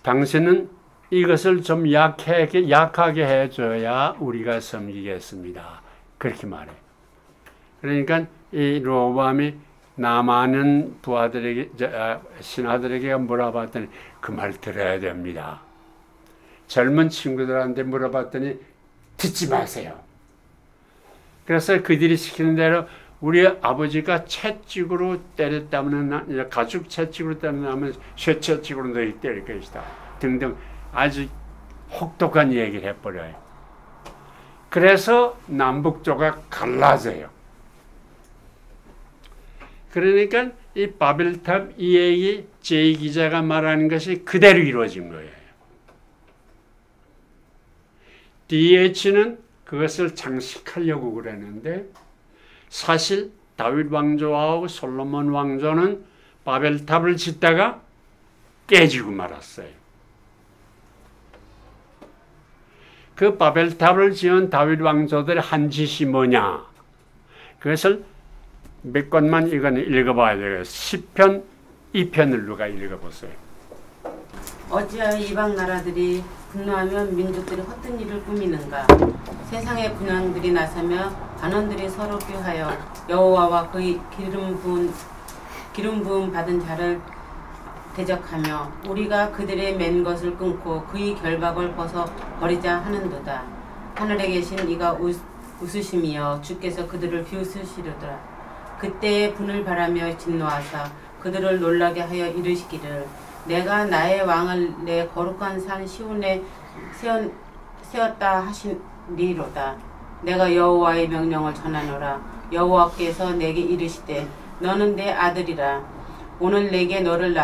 당신은 이것을 좀 약하게 해줘야 우리가 섬기겠습니다. 그렇게 말해요. 그러니까 이 로보암이 남아는 부하들에게 신하들에게 물어봤더니 그 말 들어야 됩니다. 젊은 친구들한테 물어봤더니 듣지 마세요. 그래서 그들이 시키는 대로 우리 아버지가 채찍으로 때렸다면 가죽 채찍으로 때렸다면 쇠채찍으로 너희 때릴 것이다 등등 아주 혹독한 얘기를 해버려요. 그래서 남북조가 갈라져요. 그러니까 이 바벨탑 이 얘기 제2기자가 말하는 것이 그대로 이루어진 거예요. DH는 그것을 장식하려고 그랬는데 사실 다윗 왕조하고 솔로몬 왕조는 바벨탑을 짓다가 깨지고 말았어요. 그 바벨탑을 지은 다윗 왕조들의 한 짓이 뭐냐? 그것을 몇 권만 이거는 읽어봐야 되겠어요. 10편 2편을 누가 읽어보세요. 어찌하여 이방 나라들이 분노하면 민족들이 헛된 일을 꾸미는가? 세상의 군왕들이 나서며 관원들이 서로 교하여 여호와와 그의 기름 부음 받은 자를 대적하며 우리가 그들의 맨 것을 끊고 그의 결박을 벗어 버리자 하는도다. 하늘에 계신 이가 웃으심이여 주께서 그들을 비웃으시려더라. 그때에 분을 바라며 진노하사 그들을 놀라게 하여 이르시기를 내가 나의 왕을 내 거룩한 산 시온에 세웠다 하시리로다. 내가 여호와의 명령을 전하노라. 여호와께서 내게 이르시되 너는 내 아들이라. 오늘 내가 너를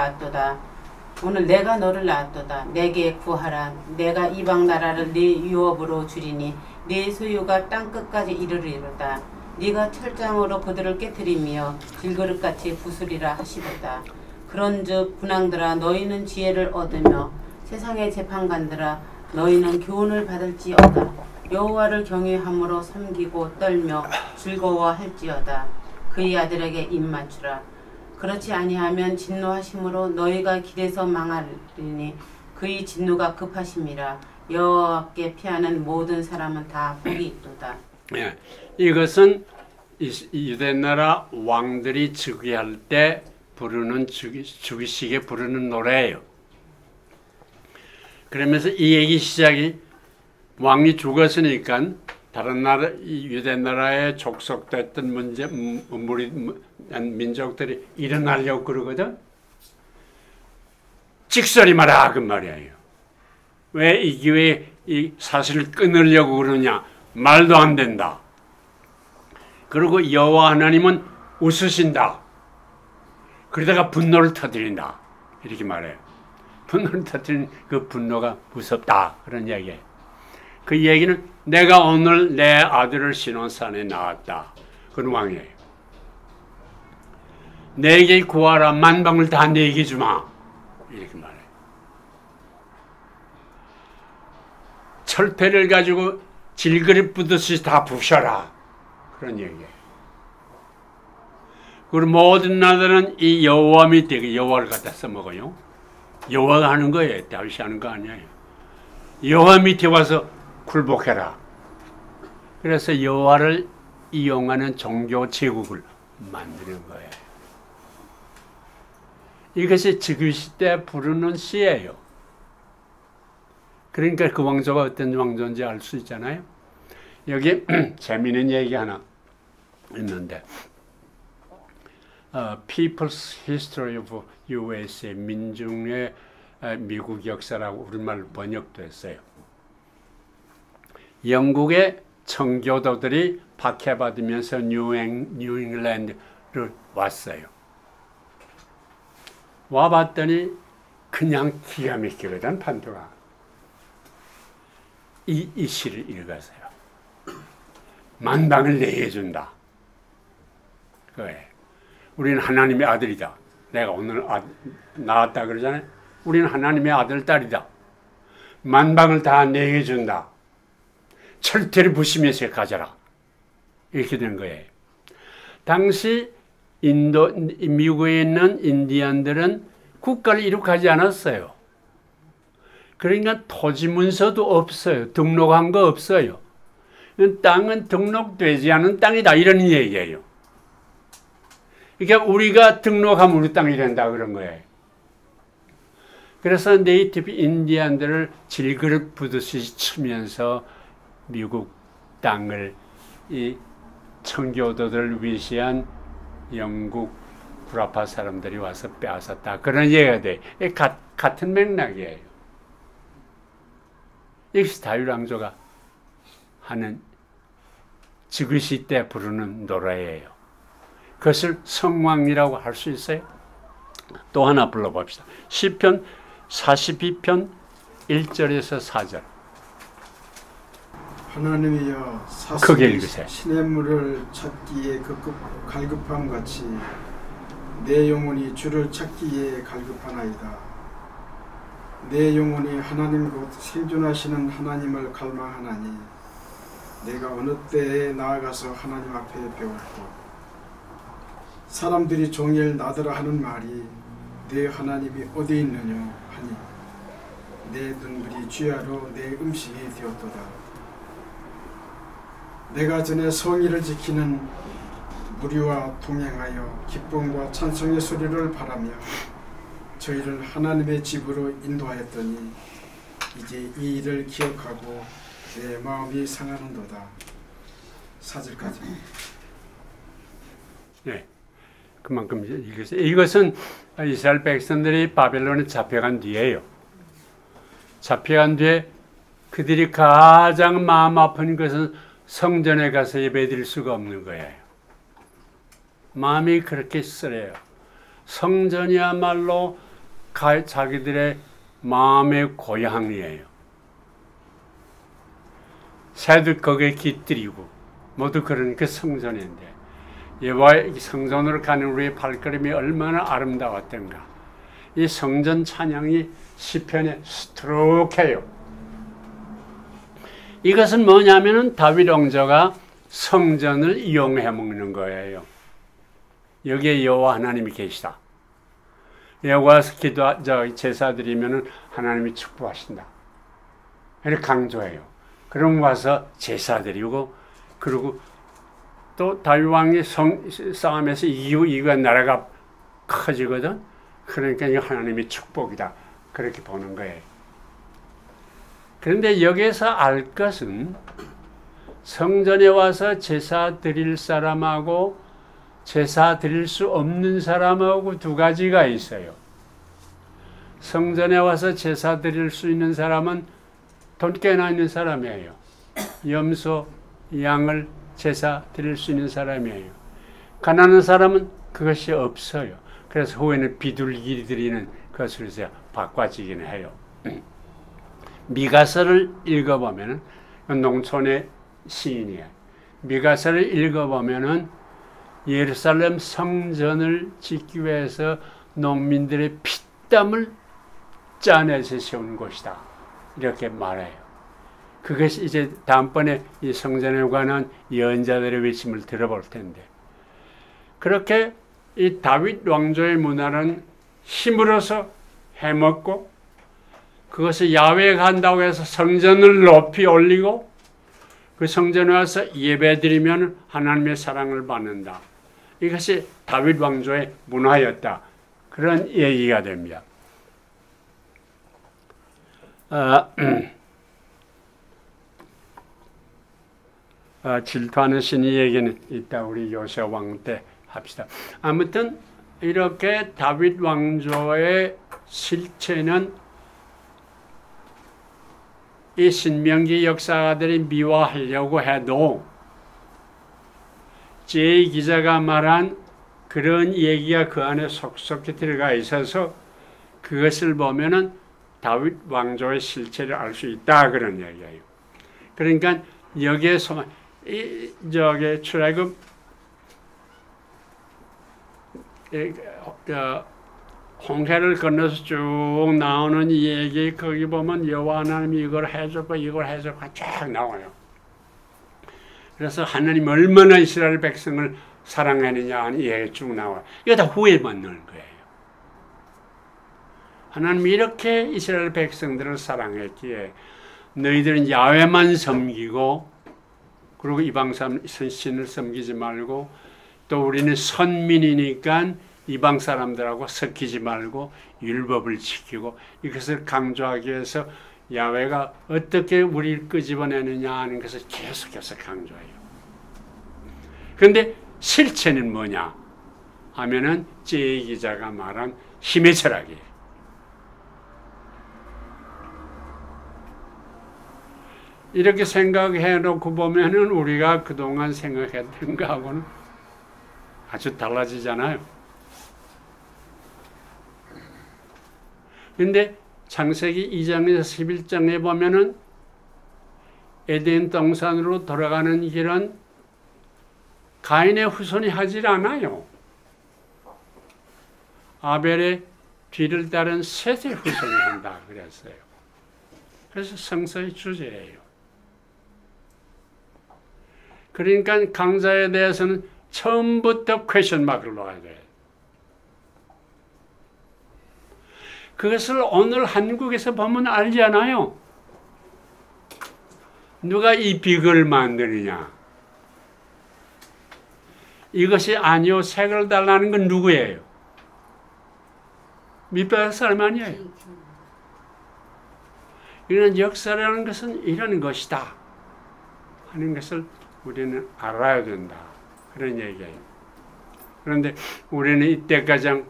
낳았도다. 내게 구하라. 내가 이방 나라를 네 유업으로 주리니 네 소유가 땅 끝까지 이르리로다. 네가 철장으로 그들을 깨뜨리며 질그릇같이 부수리라 하시도다. 그런즉 군왕들아 너희는 지혜를 얻으며 세상의 재판관들아 너희는 교훈을 받을지어다. 여호와를 경외함으로 섬기고 떨며 즐거워할지어다. 그의 아들에게 입 맞추라. 그렇지 아니하면 진노하심으로 너희가 길에서 망하리니 그의 진노가 급하심이라. 여호와께 피하는 모든 사람은 다 복이 있도다. 예, 이것은 유대나라 왕들이 즉위할 때 부르는 즉위식에 부르는 노래예요. 그러면서 이 얘기 시작이 왕이 죽었으니까 다른 나라 유대나라에 족속됐던 민족들이 일어나려고 그러거든. 직설이 말아 그 말이에요. 왜 이 기회에 이 사실을 끊으려고 그러냐? 말도 안 된다. 그리고 여호와 하나님은 웃으신다. 그러다가 분노를 터뜨린다. 이렇게 말해요. 분노를 터뜨리는 그 분노가 무섭다. 그런 이야기예요. 그 얘기는 내가 오늘 내 아들을 시온산에 낳았다. 그런 왕이에요. 내게 구하라. 만방을 다 내게 주마. 이렇게 말해요. 철퇴를 가지고 질그릇 부듯이 다 부셔라. 그런 얘기예요. 그리고 모든 나라들은 이 여호와 밑에 여호와를 갖다 써먹어요. 여호와가 하는 거예요. 다윗이 하는 거 아니에요. 여호와 밑에 와서 굴복해라. 그래서 여호와를 이용하는 종교 제국을 만드는 거예요. 이것이 즉위시 때 부르는 시예요. 그러니까 그 왕조가 어떤 왕조인지 알 수 있잖아요. 여기 재미있는 얘기 하나 있는데 People's History of USA 민중의 미국 역사라고 우리말로 번역됐어요. 영국의 청교도들이 박해받으면서 뉴잉글랜드를 왔어요. 와봤더니 그냥 기가 막히거든 판도가. 이 시를 읽었어요. 만방을 내게 준다. 그거예요. 우리는 하나님의 아들이다. 내가 오늘 나왔다 그러잖아요. 우리는 하나님의 아들, 딸이다. 만방을 다 내게 준다. 철퇴를 부시면서 가져라. 이렇게 된 거예요. 당시 미국에 있는 인디언들은 국가를 이룩하지 않았어요. 그러니까 토지 문서도 없어요. 등록한 거 없어요. 땅은 등록되지 않은 땅이다. 이런 얘기예요. 그러니까 우리가 등록하면 우리 땅이 된다 그런 거예요. 그래서 네이티브 인디언들을 질그릇 부듯이 치면서 미국 땅을 이 청교도들을 위시한 영국 구라파 사람들이 와서 빼앗았다. 그런 얘기가 돼. 같은 맥락이에요. 이것이 다윗 왕조가 하는 즉위시 때 부르는 노래예요. 그것을 성왕이라고 할 수 있어요. 또 하나 불러봅시다. 시편 42편 1절에서 4절. 하나님이여 크게 사슴이 읽으세요. 시냇물을 찾기에 갈급함 같이 내 영혼이 주를 찾기에 갈급하나이다. 내 영혼이 하나님 곧 생존하시는 하나님을 갈망하나니 내가 어느 때에 나아가서 하나님 앞에 배울까. 사람들이 종일 나더라 하는 말이 내 하나님이 어디 있느냐 하니 내 눈물이 주야로 내 음식이 되었도다. 내가 전에 성의를 지키는 무리와 동행하여 기쁨과 찬송의 소리를 바라며 저희를 하나님의 집으로 인도하였더니 이제 이 일을 기억하고 내 마음이 상하는도다. 4절까지. 네, 그만큼 읽으세요. 이것은 이스라엘 백성들이 바벨론에 잡혀간 뒤에요. 잡혀간 뒤에 그들이 가장 마음 아픈 것은 성전에 가서 예배드릴 수가 없는 거예요. 마음이 그렇게 쓰려요. 성전이야말로 자기들의 마음의 고향이에요. 새도 거기에 깃들이고 모두 그런 그 성전인데 여호와의 성전으로 가는 우리의 발걸음이 얼마나 아름다웠던가. 이 성전 찬양이 시편에 수두룩해요. 이것은 뭐냐면은 다윗 왕조가 성전을 이용해 먹는 거예요. 여기에 여호와 하나님이 계시다. 여호와서 제사 드리면은 하나님이 축복하신다. 이렇게 강조해요. 그럼 와서 제사 드리고, 그리고 또 다윗 왕이 싸움에서 이기고 나라가 커지거든. 그러니까 이 하나님의 축복이다. 그렇게 보는 거예요. 그런데 여기에서 알 것은 성전에 와서 제사 드릴 사람하고 제사 드릴 수 없는 사람하고 두 가지가 있어요. 성전에 와서 제사 드릴 수 있는 사람은 돈 꽤나 있는 사람이에요. 염소, 양을 제사 드릴 수 있는 사람이에요. 가난한 사람은 그것이 없어요. 그래서 후에는 비둘기 드리는 것으로 바꿔지긴 해요. 미가서를 읽어보면 농촌의 시인이에요. 미가서를 읽어보면 예루살렘 성전을 짓기 위해서 농민들의 피땀을 짜내서 세운 곳이다. 이렇게 말해요. 그것이 이제 다음번에 이 성전에 관한 예언자들의 외침을 들어볼 텐데, 그렇게 이 다윗 왕조의 문화는 힘으로서 해먹고 그것을 야훼가 한다고 해서 성전을 높이 올리고 그 성전에 와서 예배드리면 하나님의 사랑을 받는다. 이것이 다윗 왕조의 문화였다. 그런 얘기가 됩니다. 질투하는 신이 얘기는 이따 우리 요새 왕 때 합시다. 아무튼 이렇게 다윗 왕조의 실체는 이 신명기 역사가들이 미화하려고 해도 제 기자가 말한 그런 얘기가 그 안에 속속히 들어가 있어서 그것을 보면은 다윗 왕조의 실체를 알 수 있다, 그런 얘기예요. 그러니까 여기에서 출애굽 홍해를 건너서 쭉 나오는 이 얘기, 거기 보면 여호와 하나님이 이걸 해줬고 이걸 해줬고 쫙 나와요. 그래서 하나님 얼마나 이스라엘 백성을 사랑하느냐 하는 얘기 쭉 나와요. 이거 다 후에만 넣은 거예요. 하나님이 이렇게 이스라엘 백성들을 사랑했기에 너희들은 야훼만 섬기고 그리고 이방 신을 섬기지 말고, 또 우리는 선민이니까 이방 사람들하고 섞이지 말고 율법을 지키고, 이것을 강조하기 위해서 야훼가 어떻게 우리를 끄집어내느냐 하는 것을 계속해서 강조해요. 그런데 실체는 뭐냐 하면은 제이 기자가 말한 힘의 철학이에요. 이렇게 생각해 놓고 보면은 우리가 그동안 생각했던 거하고는 아주 달라지잖아요. 근데 창세기 2장에서 11장에 보면은 에덴 동산으로 돌아가는 길은 가인의 후손이 하질 않아요. 아벨의 뒤를 따른 셋의 후손이 한다 그랬어요. 그래서 성서의 주제예요. 그러니까 강자에 대해서는 처음부터 퀘션 마크를 놓아야 돼요. 그것을 오늘 한국에서 보면 알잖아요. 누가 이 빅을 만드느냐. 이것이 아니요 색을 달라는 건 누구예요? 밑바닥 사람 아니에요. 이런 역사라는 것은 이런 것이다 하는 것을 우리는 알아야 된다. 그런 얘기예요. 그런데 우리는 이때까지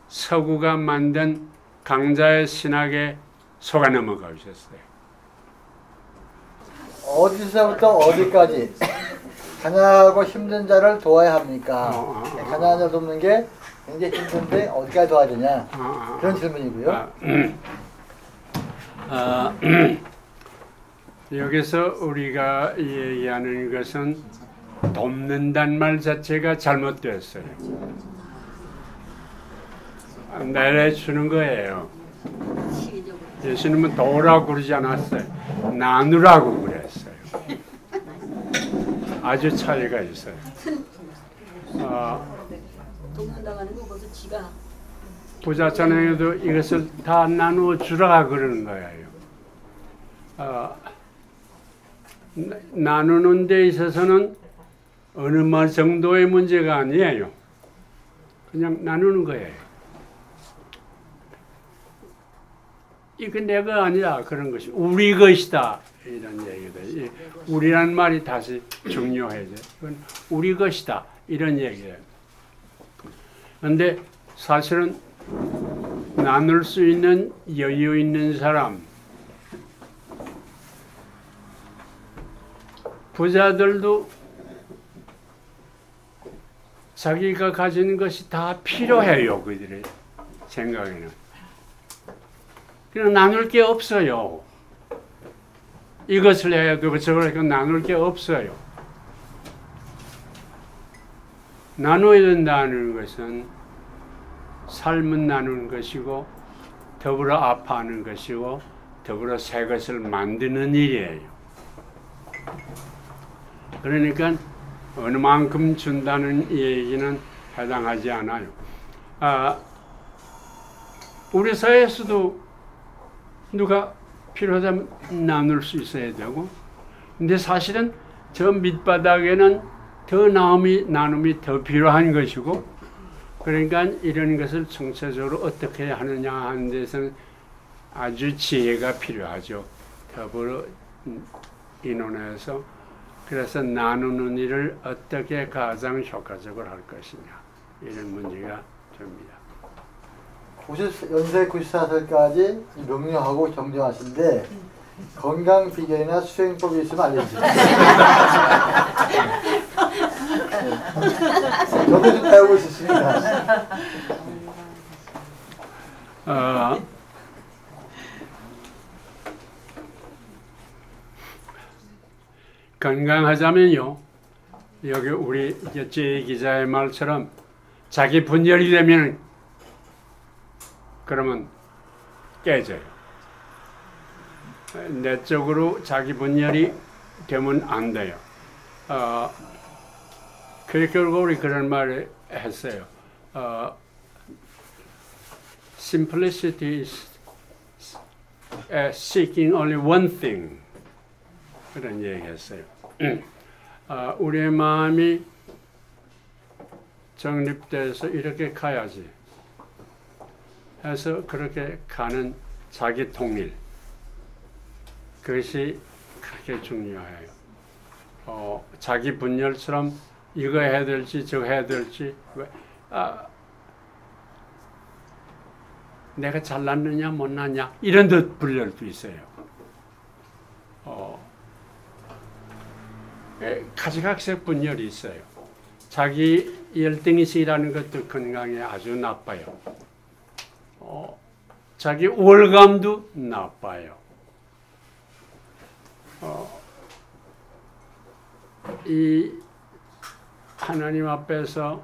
서구가 만든 강자의 신학에 속아 넘어가 있었어요. 어디서부터 어디까지 가난하고 힘든 자를 도와야 합니까? 가난한 자를 돕는 게 굉장히 힘든데 어디까지 도와야 되냐? 그런 질문이고요. 여기서 우리가 얘기하는 것은 돕는다는 말 자체가 잘못되었어요. 내려주는 거예요. 예수님은 도라고 그러지 않았어요. 나누라고 그랬어요. 아주 차이가 있어요. 돕는다가는 거 벌써 지가 부자 천행에도 이것을 다 나누어 주라 그러는 거예요. 나누는 데 있어서는 어느 말 정도의 문제가 아니에요. 그냥 나누는 거예요. 이건 내가 아니라 그런 것이 우리 것이다 이런 얘기다. 우리란 말이 다시 중요해져. 이건 우리 것이다 이런 얘기예요. 그런데 사실은 나눌 수 있는 여유 있는 사람, 부자들도 자기가 가진 것이 다 필요해요. 그들의 생각에는. 그냥 나눌 게 없어요. 이것을 해야 되고 저걸 해야 되고 나눌 게 없어요. 나눠야 된다는 것은 삶은 나누는 것이고 더불어 아파하는 것이고 더불어 새 것을 만드는 일이에요. 그러니까 어느 만큼 준다는 얘기는 해당하지 않아요. 우리 사회에서도 누가 필요하다면 나눌 수 있어야 되고, 근데 사실은 저 밑바닥에는 더 나눔이 더 필요한 것이고, 그러니까 이런 것을 총체적으로 어떻게 하느냐 하는 데서는 아주 지혜가 필요하죠. 더불어 인원해서 그래서 나누는 일을 어떻게 가장 효과적으로 할 것이냐 이런 문제가 됩니다. 연세 94살까지 명료하고 정정하신데 건강 비결이나 수행법이 있으면 알려주세요. 저도 좀 배우고 있습니다. 건강하자면요, 여기 우리 제 기자의 말처럼 자기 분열이 되면 그러면 깨져요. 내적으로 자기 분열이 되면 안 돼요. 그러니까 우리 그런 말을 했어요. Simplicity is seeking only one thing. 그런 얘기했어요. 우리의 마음이 정립돼서 이렇게 가야지 해서 그렇게 가는 자기 통일, 그것이 그렇게 중요해요. 자기 분열처럼 이거 해야 될지 저거 해야 될지, 내가 잘났느냐 못났냐 이런 듯 분열도 있어요. 가지각색 분열이 있어요. 자기 열등의식이라는 것도 건강에 아주 나빠요. 자기 우월감도 나빠요. 이 하나님 앞에서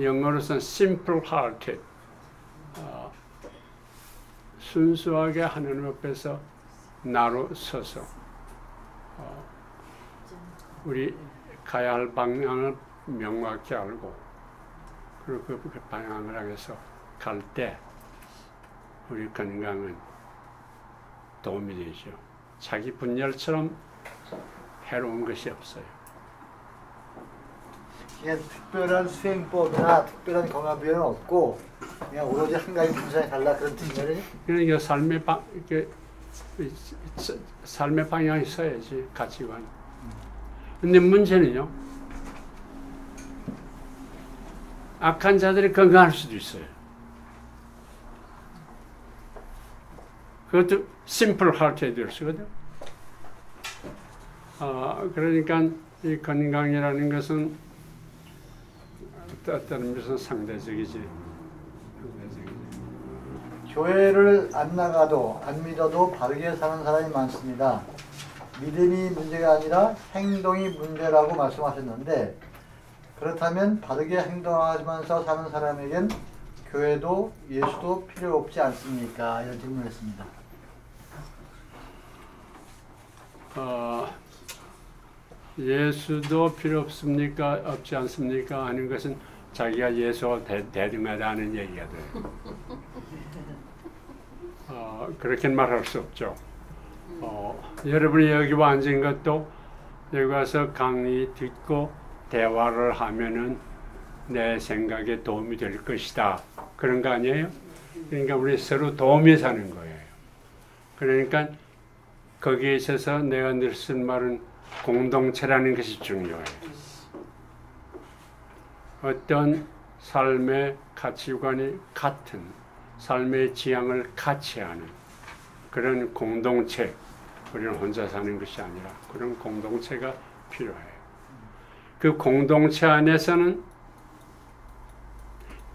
영어로서는 simple hearted, 순수하게 하나님 앞에서 나로 서서 우리 가야 할 방향을 명확히 알고 그리고 그 방향을 향해서 갈 때 우리 건강은 도움이 되죠. 자기 분열처럼 해로운 것이 없어요. 그냥 특별한 수행법이나 특별한 건강 비결은 없고 그냥 오로지 한 가지 분산이 달라 그런 뜻이거든요. 그러니까 삶의 방향이 있어야지 가치관. 근데 문제는요. 악한 자들이 건강할 수도 있어요. 그것도 심플 하트에 될 수거든. 그러니까 이 건강이라는 것은 어떤 의미에서 상대적이지. 교회를 안 나가도 안 믿어도 바르게 사는 사람이 많습니다. 믿음이 문제가 아니라 행동이 문제라고 말씀하셨는데 그렇다면 바르게 행동하면서 사는 사람에겐 교회도 예수도 필요 없지 않습니까? 이런 질문을 했습니다. 예수도 필요 없습니까? 없지 않습니까? 하는 것은 자기가 예수와 대등하다는 얘기가 돼요. 그렇게 말할 수 없죠. 여러분이 여기 앉은 것도 여기 와서 강의 듣고 대화를 하면은 내 생각에 도움이 될 것이다. 그런 거 아니에요? 그러니까 우리 서로 도움이 사는 거예요. 그러니까 거기에 있어서 내가 늘 쓴 말은 공동체라는 것이 중요해요. 어떤 삶의 가치관이 같은 삶의 지향을 같이 하는 그런 공동체, 우리는 혼자 사는 것이 아니라 그런 공동체가 필요해요. 그 공동체 안에서는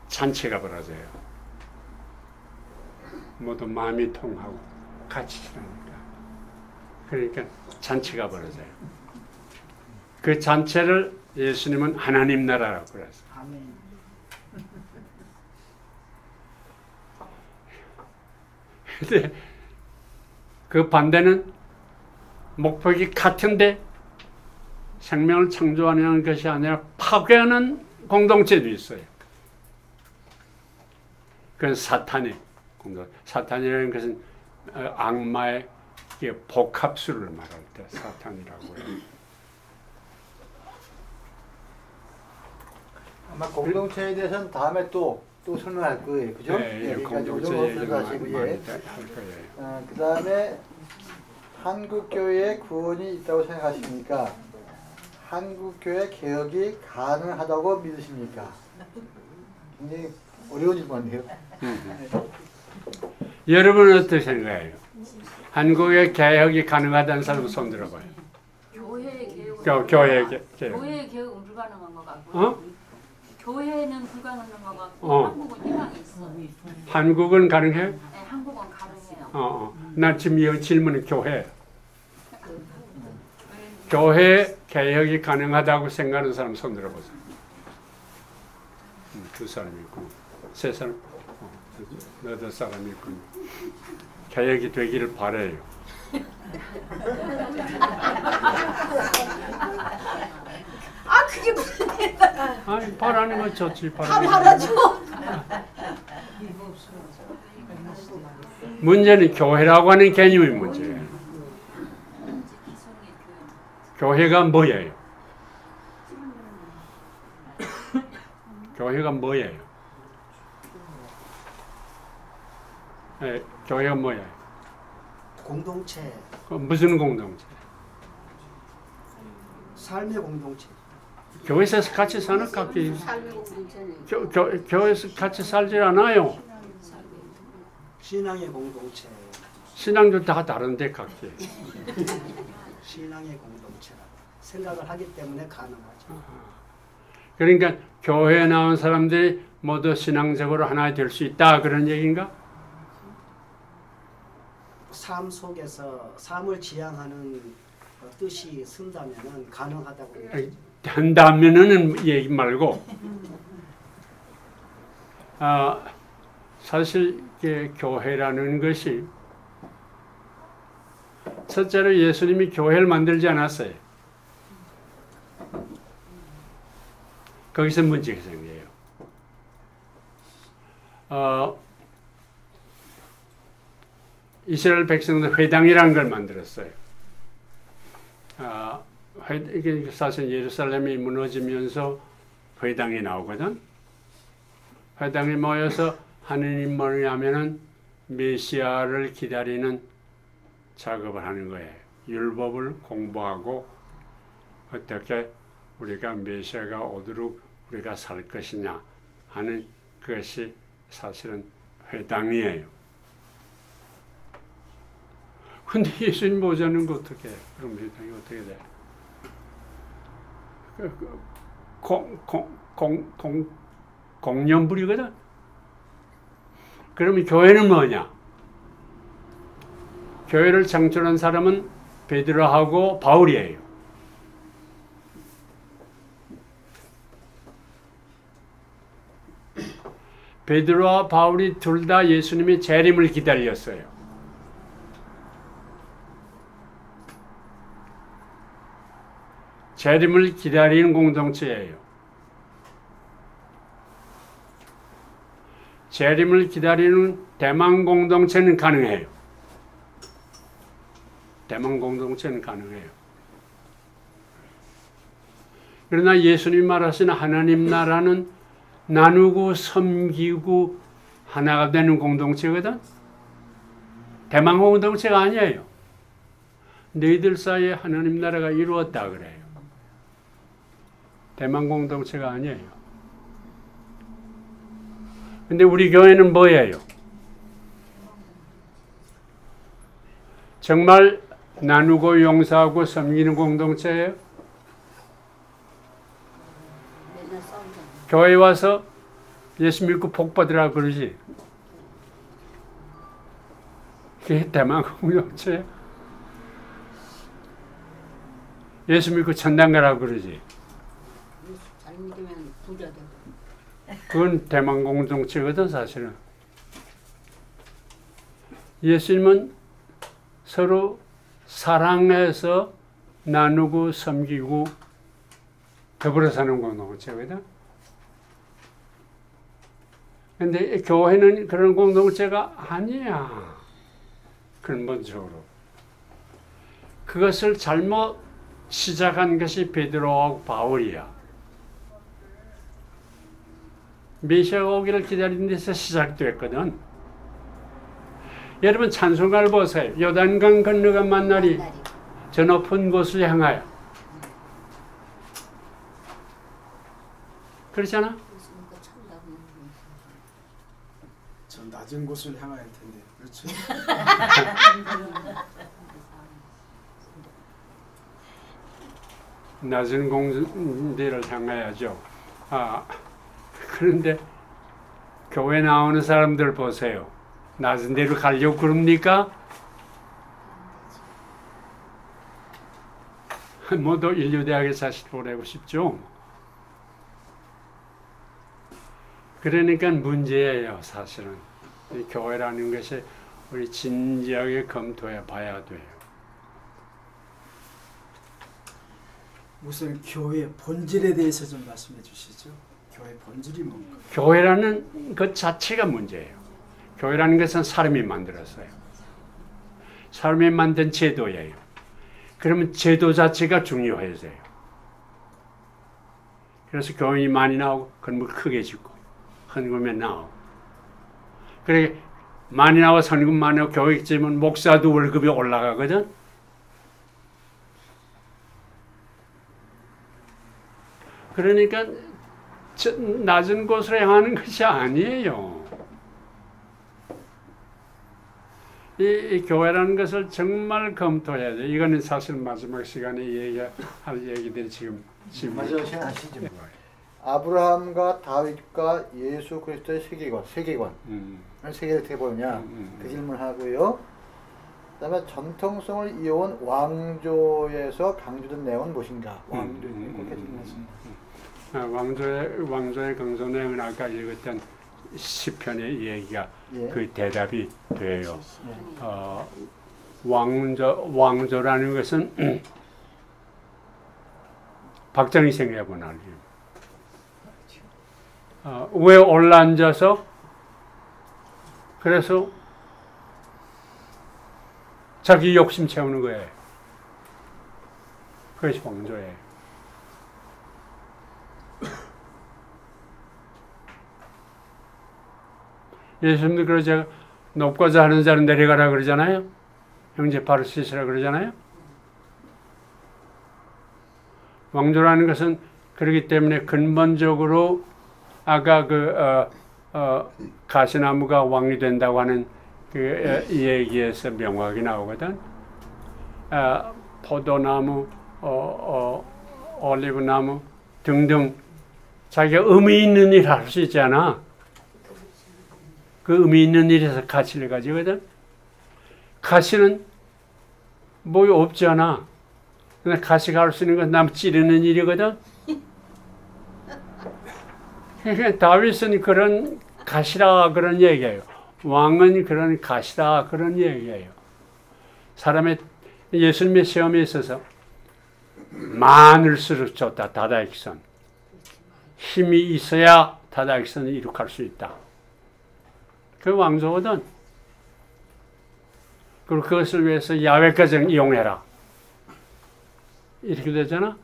잔치가 벌어져요. 모두 마음이 통하고 같이 지내니까. 그러니까 잔치가 벌어져요. 그 잔치를 예수님은 하나님 나라라고 그랬어요. 아멘. 근데 그 반대는 목표가 같은데 생명을 창조하는 것이 아니라 파괴하는 공동체도 있어요. 그건 사탄의 공동. 사탄이라는 것은 악마의 복합수를 말할 때 사탄이라고 해요. 아마 공동체에 대해서는 다음에 또 설명할 거예요, 그죠? 네, 공동체 얘기를 많이 할 거예요. 그 다음에 한국 교회에 구원이 있다고 생각하십니까? 한국 교회 개혁이 가능하다고 믿으십니까? 굉장히 어려운 질문이에요. 여러분은 어떻게 생각해요? 한국의 개혁이 가능하다는 사람 손 들어봐요. 교회 개혁은 교회 개혁. 교회 개혁은 불가능한 것 같고 교회는 불가능한 것 같고 한국은 희망이 있어. 한국은 가능해요? 네, 한국은 가능해요. 나 지금 이 질문은 교회. 교회 개혁이 가능하다고 생각하는 사람 손 들어보세요. 두 사람이 있고, 세 사람, 너덟 사람이 있고, 개혁이 되기를 바라요. 아 그게 무슨 일이야? 아니 바라는 건 좋지. 다 바라죠. 문제는 교회라고 하는 개념이 문제예요. 교회가 뭐예요? 교회가 뭐예요? 네, 교회가 뭐예요? 공동체, 무슨 공동체? 삶의 공동체. 교회에서 같이 사는 각기 삶의 공동체는 교회에서 같이 살질 않아요. 신앙의 공동체. 신앙도 다 다른데 각기. 신앙의 공동체라 생각을 하기 때문에 가능하죠. 그러니까 교회에 나온 사람들이 모두 신앙적으로 하나 될 수 있다 그런 얘기인가? 삶 속에서 삶을 지향하는 뜻이 쓴다면은 가능하다고 봅니다. 한다면은 얘기 말고 사실 교회라는 것이 첫째로 예수님이 교회를 만들지 않았어요. 거기서 문제가 생겨요. 이스라엘 백성들 회당이라는 걸 만들었어요. 이게 사실 예루살렘이 무너지면서 회당이 나오거든. 회당에 모여서 하느님 뭐냐면은 메시아를 기다리는 작업을 하는 거예요. 율법을 공부하고 어떻게 우리가 메시아가 오도록 우리가 살 것이냐 하는 것이 사실은 회당이에요. 근데 예수님 모자는 거 어떻게 해? 그럼 회당이 어떻게 돼? 공연불이거든. 그러면 교회는 뭐냐? 교회를 창출한 사람은 베드로하고 바울이에요. 베드로와 바울이 둘 다 예수님의 재림을 기다렸어요. 재림을 기다리는 공동체예요. 재림을 기다리는 대만 공동체는 가능해요. 대만 공동체는 가능해요. 그러나 예수님 말하시는 하나님 나라는 나누고 섬기고 하나가 되는 공동체거든. 대만 공동체가 아니에요. 너희들 사이에 하나님 나라가 이루었다 그래요. 대만 공동체가 아니에요. 근데 우리 교회는 뭐예요? 정말 나누고 용서하고 섬기는 공동체예요? 교회 와서 예수 믿고 복 받으라 그러지. 그게 대만 공동체예요? 예수 믿고 천당 가라 그러지. 잘 믿으면 부자 되고. 그건 대만 공동체거든 사실은. 예수님은 서로 사랑해서 나누고 섬기고 더불어 사는 공동체거든. 근데 교회는 그런 공동체가 아니야. 근본적으로. 그것을 잘못 시작한 것이 베드로하고 바울이야. 메시아가 오기를 기다리는 데서 시작됐거든. 여러분 찬송가를 보세요. 요단강 건너가 만나리 저 높은 곳을 향하여. 그렇잖아? 저 낮은 곳을 향할 텐데, 그렇죠? 낮은 공대를 향하여죠. 그런데 교회 나오는 사람들 보세요. 낮은 데로 가려고 그럽니까? 모두 인류대학에 자식 보내고 싶죠. 그러니까 문제예요, 사실은. 이 교회라는 것이 우리 진지하게 검토해 봐야 돼요. 우선 교회의 본질에 대해서 좀 말씀해 주시죠. 교회 본질이 뭔가? 교회라는 것 자체가 문제예요. 교회라는 것은 사람이 만들었어요. 사람이 만든 제도예요. 그러면 제도 자체가 중요해져요. 그래서 교인이 많이 나오고 건물 크게 짓고 헌금에 나오고. 그래 많이 나와 헌금 많이 나와 교회 지면 목사도 월급이 올라가거든. 그러니까 낮은 곳으로 향하는 것이 아니에요. 이 교회라는 것을 정말 검토해야 돼. 이거는 사실 마지막 시간에 얘기할 얘기들이 지금 마지막 시간 하시죠. 아브라함과 다윗과 예수 그리스도의 세계관, 세계를 어떻게 보느냐 그 질문을 하고요. 그다음에 전통성을 이어온 왕조에서 강조된 내용은 무엇인가? 왕조 그렇게 질문했습니다. 왕조의 강조 내용은 아까 읽었던 시편의 얘기가 예. 그 대답이 돼요. 예. 왕조라는 것은 박정희 생각해보나 왜 올라앉아서 그래서 자기 욕심 채우는 거예요. 그것이 왕조예요. 예수님도 그러죠. 높고자 하는 자는 내려가라 그러잖아요. 형제 발을 씻으라 그러잖아요. 왕조라는 것은 그렇기 때문에 근본적으로 아까 가시나무가 왕이 된다고 하는 그 얘기에서 명확히 나오거든. 포도나무, 올리브나무 등등 자기가 의미 있는 일 할 수 있잖아. 그 의미 있는 일에서 가시를 가지거든. 가시는 뭐 없잖아. 근데 가시가 할 수 있는 건 남 찌르는 일이거든. 그러니까 다윗은 그런 가시라 그런 얘기예요. 왕은 그런 가시라 그런 얘기예요. 사람의 예수님의 시험에 있어서 많을수록 좋다. 다다익선. 힘이 있어야 다다익선을 이룩할 수 있다. 그 왕조거든. 그리고 그것을 위해서 야훼까지 이용해라. 이렇게 되잖아.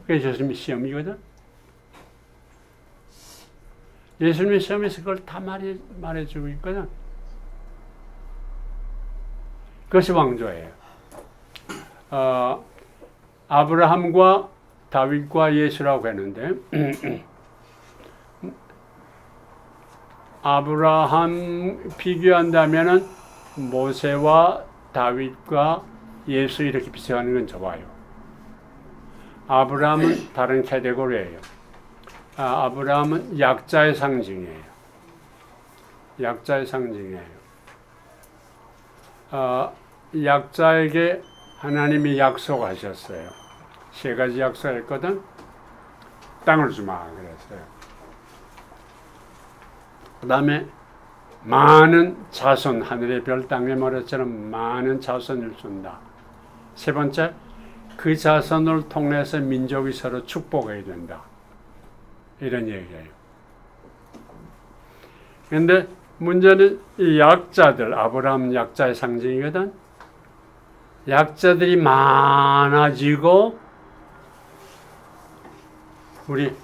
그게 예수님의 시험이거든. 예수님의 시험에서 그걸 다 말해주고 있거든. 그것이 왕조예요. 아브라함과 다윗과 예수라고 했는데 아브라함 비교한다면은 모세와 다윗과 예수 이렇게 비교하는 건 좋아요. 아브라함은 다른 카테고리예요. 아브라함은 약자의 상징이에요. 약자의 상징이에요. 약자에게 하나님이 약속하셨어요. 3가지 약속했거든. 땅을 주마 그랬어요. 그 다음에 많은 자손, 하늘의 별 땅의 모래처럼 많은 자손을 준다. 3번째, 그 자손을 통해서 민족이 서로 축복해야 된다. 이런 얘기예요. 그런데 문제는 이 약자들, 아브라함 약자의 상징이거든. 약자들이 많아지고 우리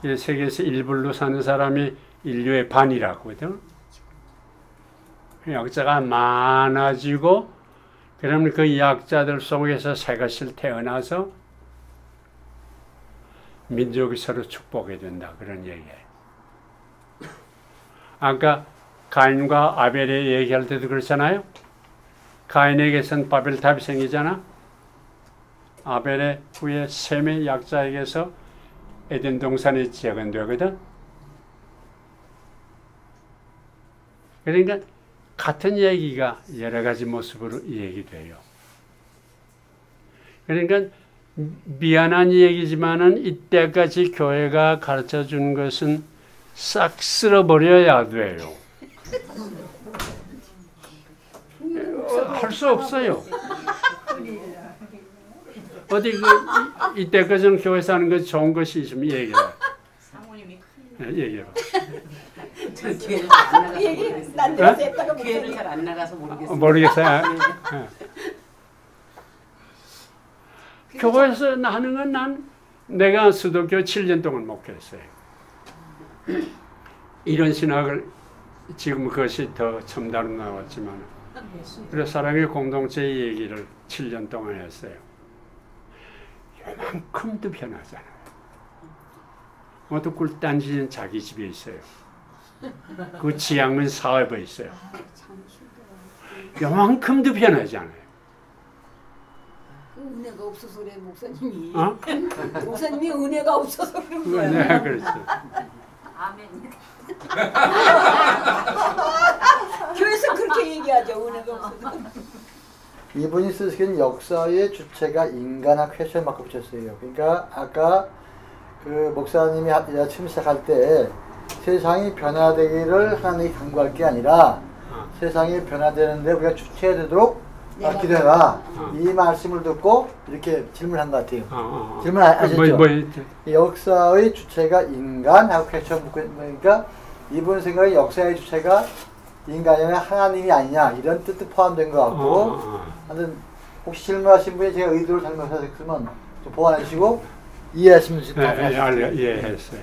세계에서 1불로 사는 사람이 인류의 반이라고 하거든. 약자가 많아지고 그러면 그 약자들 속에서 새 것을 태어나서 민족이 서로 축복해야 된다. 그런 얘기예요. 아까 가인과 아벨의 얘기할 때도 그렇잖아요. 가인에게선 바벨탑이 생기잖아. 아벨의 후에 셈의 약자에게서 에덴 동산이 재건되거든. 그러니까 같은 얘기가 여러 가지 모습으로 얘기돼요. 그러니까 미안한 얘기지만은 이때까지 교회가 가르쳐 준 것은 싹 쓸어버려야 돼요. 할 수 없어요. 어디 이때까지는 교회에서 하는 것이 좋은 것이 있으면 얘기해봐. 사모님이 얘기해봐. 교회를 잘 안 나가서 모르겠어요. 모르겠어요. 교회에서 하는 건 난 내가 수도교 7년 동안 목회했어요. 이런 신학을 지금 그것이 더 첨단으로 나왔지만 그래서 사랑의 공동체의 얘기를 7년 동안 했어요. 요만큼도 변하잖아요. 모두 꿀단지는 자기 집에 있어요. 그 지향은 사업에 있어요. 요만큼도 변하지 않아요. 은혜가 없어서 그래 목사님이. 어? 목사님이 은혜가 없어서 그런 거야. 네, 그렇죠. 아멘. 교회에서 그렇게 얘기하죠. 은혜가 없어서. 이분이 쓰시기엔 역사의 주체가 인간한 퀘스천 마크 붙였어요. 그러니까 아까 그 목사님이 처음 시작할 때 세상이 변화되기를 하나님이 강구할 게 아니라 세상이 변화되는데 우리가 주체되도록 기도해라. 이 말씀을 듣고 이렇게 질문한 것 같아요. 질문 아셨죠? 역사의 주체가 인간하고 퀘스천 그러니까 이분 생각에 역사의 주체가 인간이 아니라 하나님이 아니냐 이런 뜻도 포함된 것 같고 하여튼 혹시 질문하신 분이 제가 의도를 잘못했으면 좀 보완해 주시고 이해하시면 네, 이해했어요.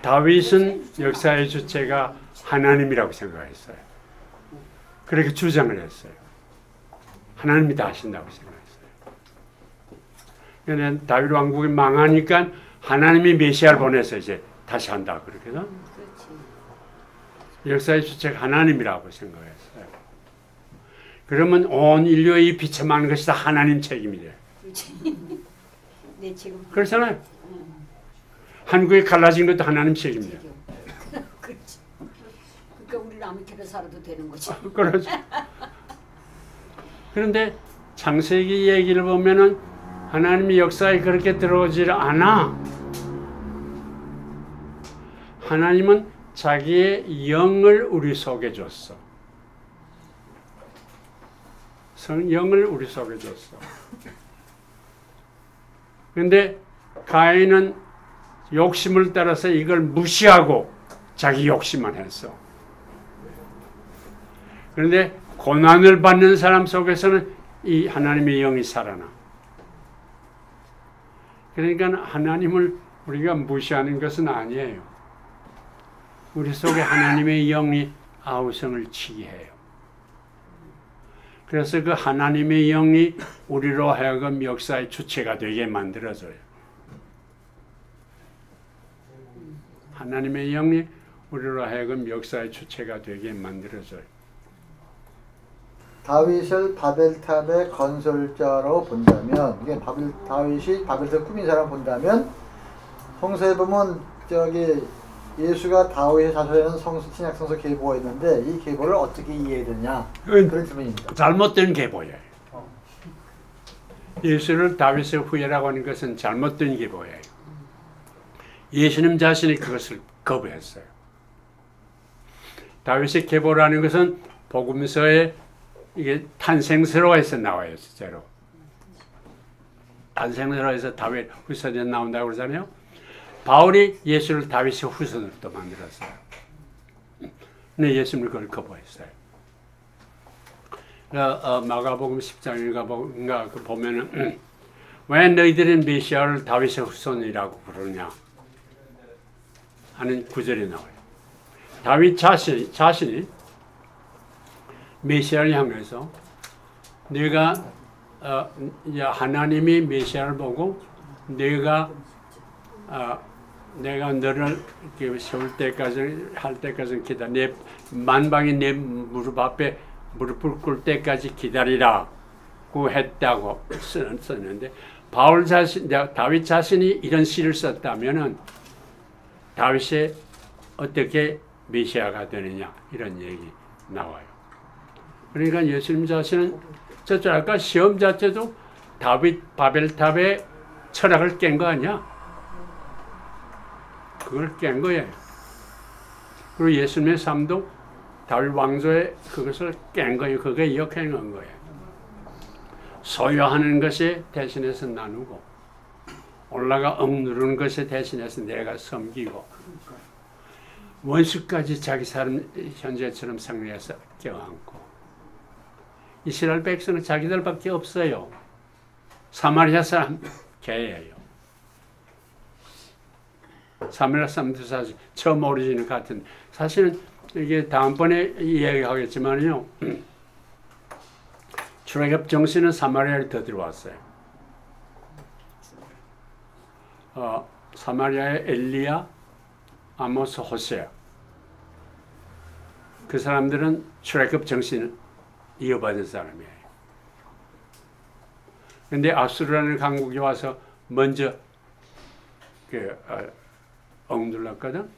다윗은 역사의 주체가 하나님이라고 생각했어요. 그렇게 주장을 했어요. 하나님이 다 하신다고 생각했어요. 그런데 다윗 왕국이 망하니까 하나님이 메시아를 보내서 이제 다시 한다 그렇게도 역사의 주체가 하나님이라고 생각했어요. 그러면 온 인류의 비참한 것이 다 하나님 책임이래요. 네, 지금 그렇잖아요. 한국이 갈라진 것도 하나님 책임이에요. 그렇지. 그러니까 우리는 아무렇게나 살아도 되는 거지. 그렇죠. 그런데 창세기 얘기를 보면은 하나님이 역사에 그렇게 들어오질 않아. 하나님은 자기의 영을 우리 속에 줬어. 영을 우리 속에 줬어. 그런데 가인은 욕심을 따라서 이걸 무시하고 자기 욕심만 했어. 그런데 고난을 받는 사람 속에서는 이 하나님의 영이 살아나. 그러니까 하나님을 우리가 무시하는 것은 아니에요. 우리 속에 하나님의 영이 아우성을 치게 해요. 그래서 그 하나님의 영이 우리로 하여금 역사의 주체가 되게 만들어줘요. 하나님의 영이 우리로 하여금 역사의 주체가 되게 만들어줘요. 다윗을 바벨탑의 건설자로 본다면, 이게 다윗이 바벨탑 꾸민 사람 본다면, 성서에 보면 저기 예수가 다윗의 자손에는 신약 성서 계보가 있는데 이 계보를 어떻게 이해해야 되냐 그런 질문입니다. 잘못된 계보예요. 예수를 다윗의 후예라고 하는 것은 잘못된 계보예요. 예수님 자신이 그것을 거부했어요. 다윗의 계보라는 것은 복음서에 이게 탄생서로에서 나와요, 실제로. 탄생서로에서 다윗 후손이 나온다고 그러잖아요. 바울이 예수를 다윗의 후손으로 또 만들었어요. 근데 예수님을 그걸 거부했어요. 마가복음 10장인가 보면은 왜 너희들은 메시아를 다윗의 후손이라고 부르냐 하는 구절이 나와요. 다윗 자신이 메시아를 향해서 내가 하나님이 메시아를 보고 내가 너를 세울 때까지 할 때까지 기다려. 내 만방이 내 무릎 앞에 무릎을 꿇을 때까지 기다리라고 했다고 썼는데 다윗 자신이 이런 시를 썼다면은 다윗이 어떻게 메시아가 되느냐 이런 얘기 나와요. 그러니까 예수님 자신은 저쪽 아까 시험 자체도 다윗 바벨탑의 철학을 깬 거 아니야? 그걸 깬 거예요. 그리고 예수님의 삶도 다윗 왕조의 그것을 깬 거예요. 그게 역행한 거예요. 소유하는 것에 대신해서 나누고 올라가 억누르는 것에 대신해서 내가 섬기고 원수까지 자기 사람 현재처럼 상대해서 껴안고 이스라엘 백성은 자기들밖에 없어요. 사마리아 사람 개예요. 사마리아 사람들 사실 처음 오리진은 같은 사실은 이게 다음번에 이야기하겠지만요. 출애굽 정신은 사마리아에 더 들어왔어요. 사마리아의 엘리야, 아모스, 호세아 그 사람들은 출애굽 정신을 이어받은 사람이에요. 그런데 아수르라는 강국이 와서 먼저 억눌렀거든.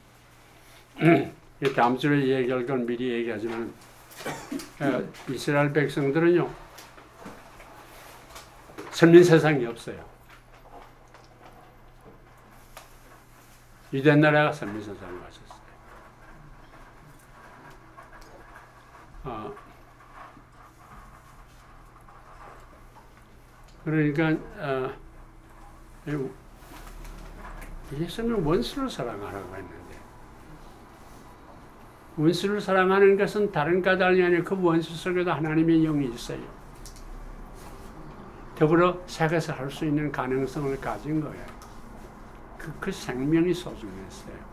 다음 주에 얘기할 건 미리 얘기하지만 이스라엘 백성들은요 선민 세상이 없어요. 유대 나라가 선민 세상을 가졌어요. 그러니까 예수는 원수를 사랑하라고 했는데 원수를 사랑하는 것은 다른 까닭이 아니라 그 원수 속에도 하나님의 영이 있어요. 더불어 색에서 할 수 있는 가능성을 가진 거예요. 그 생명이 소중했어요.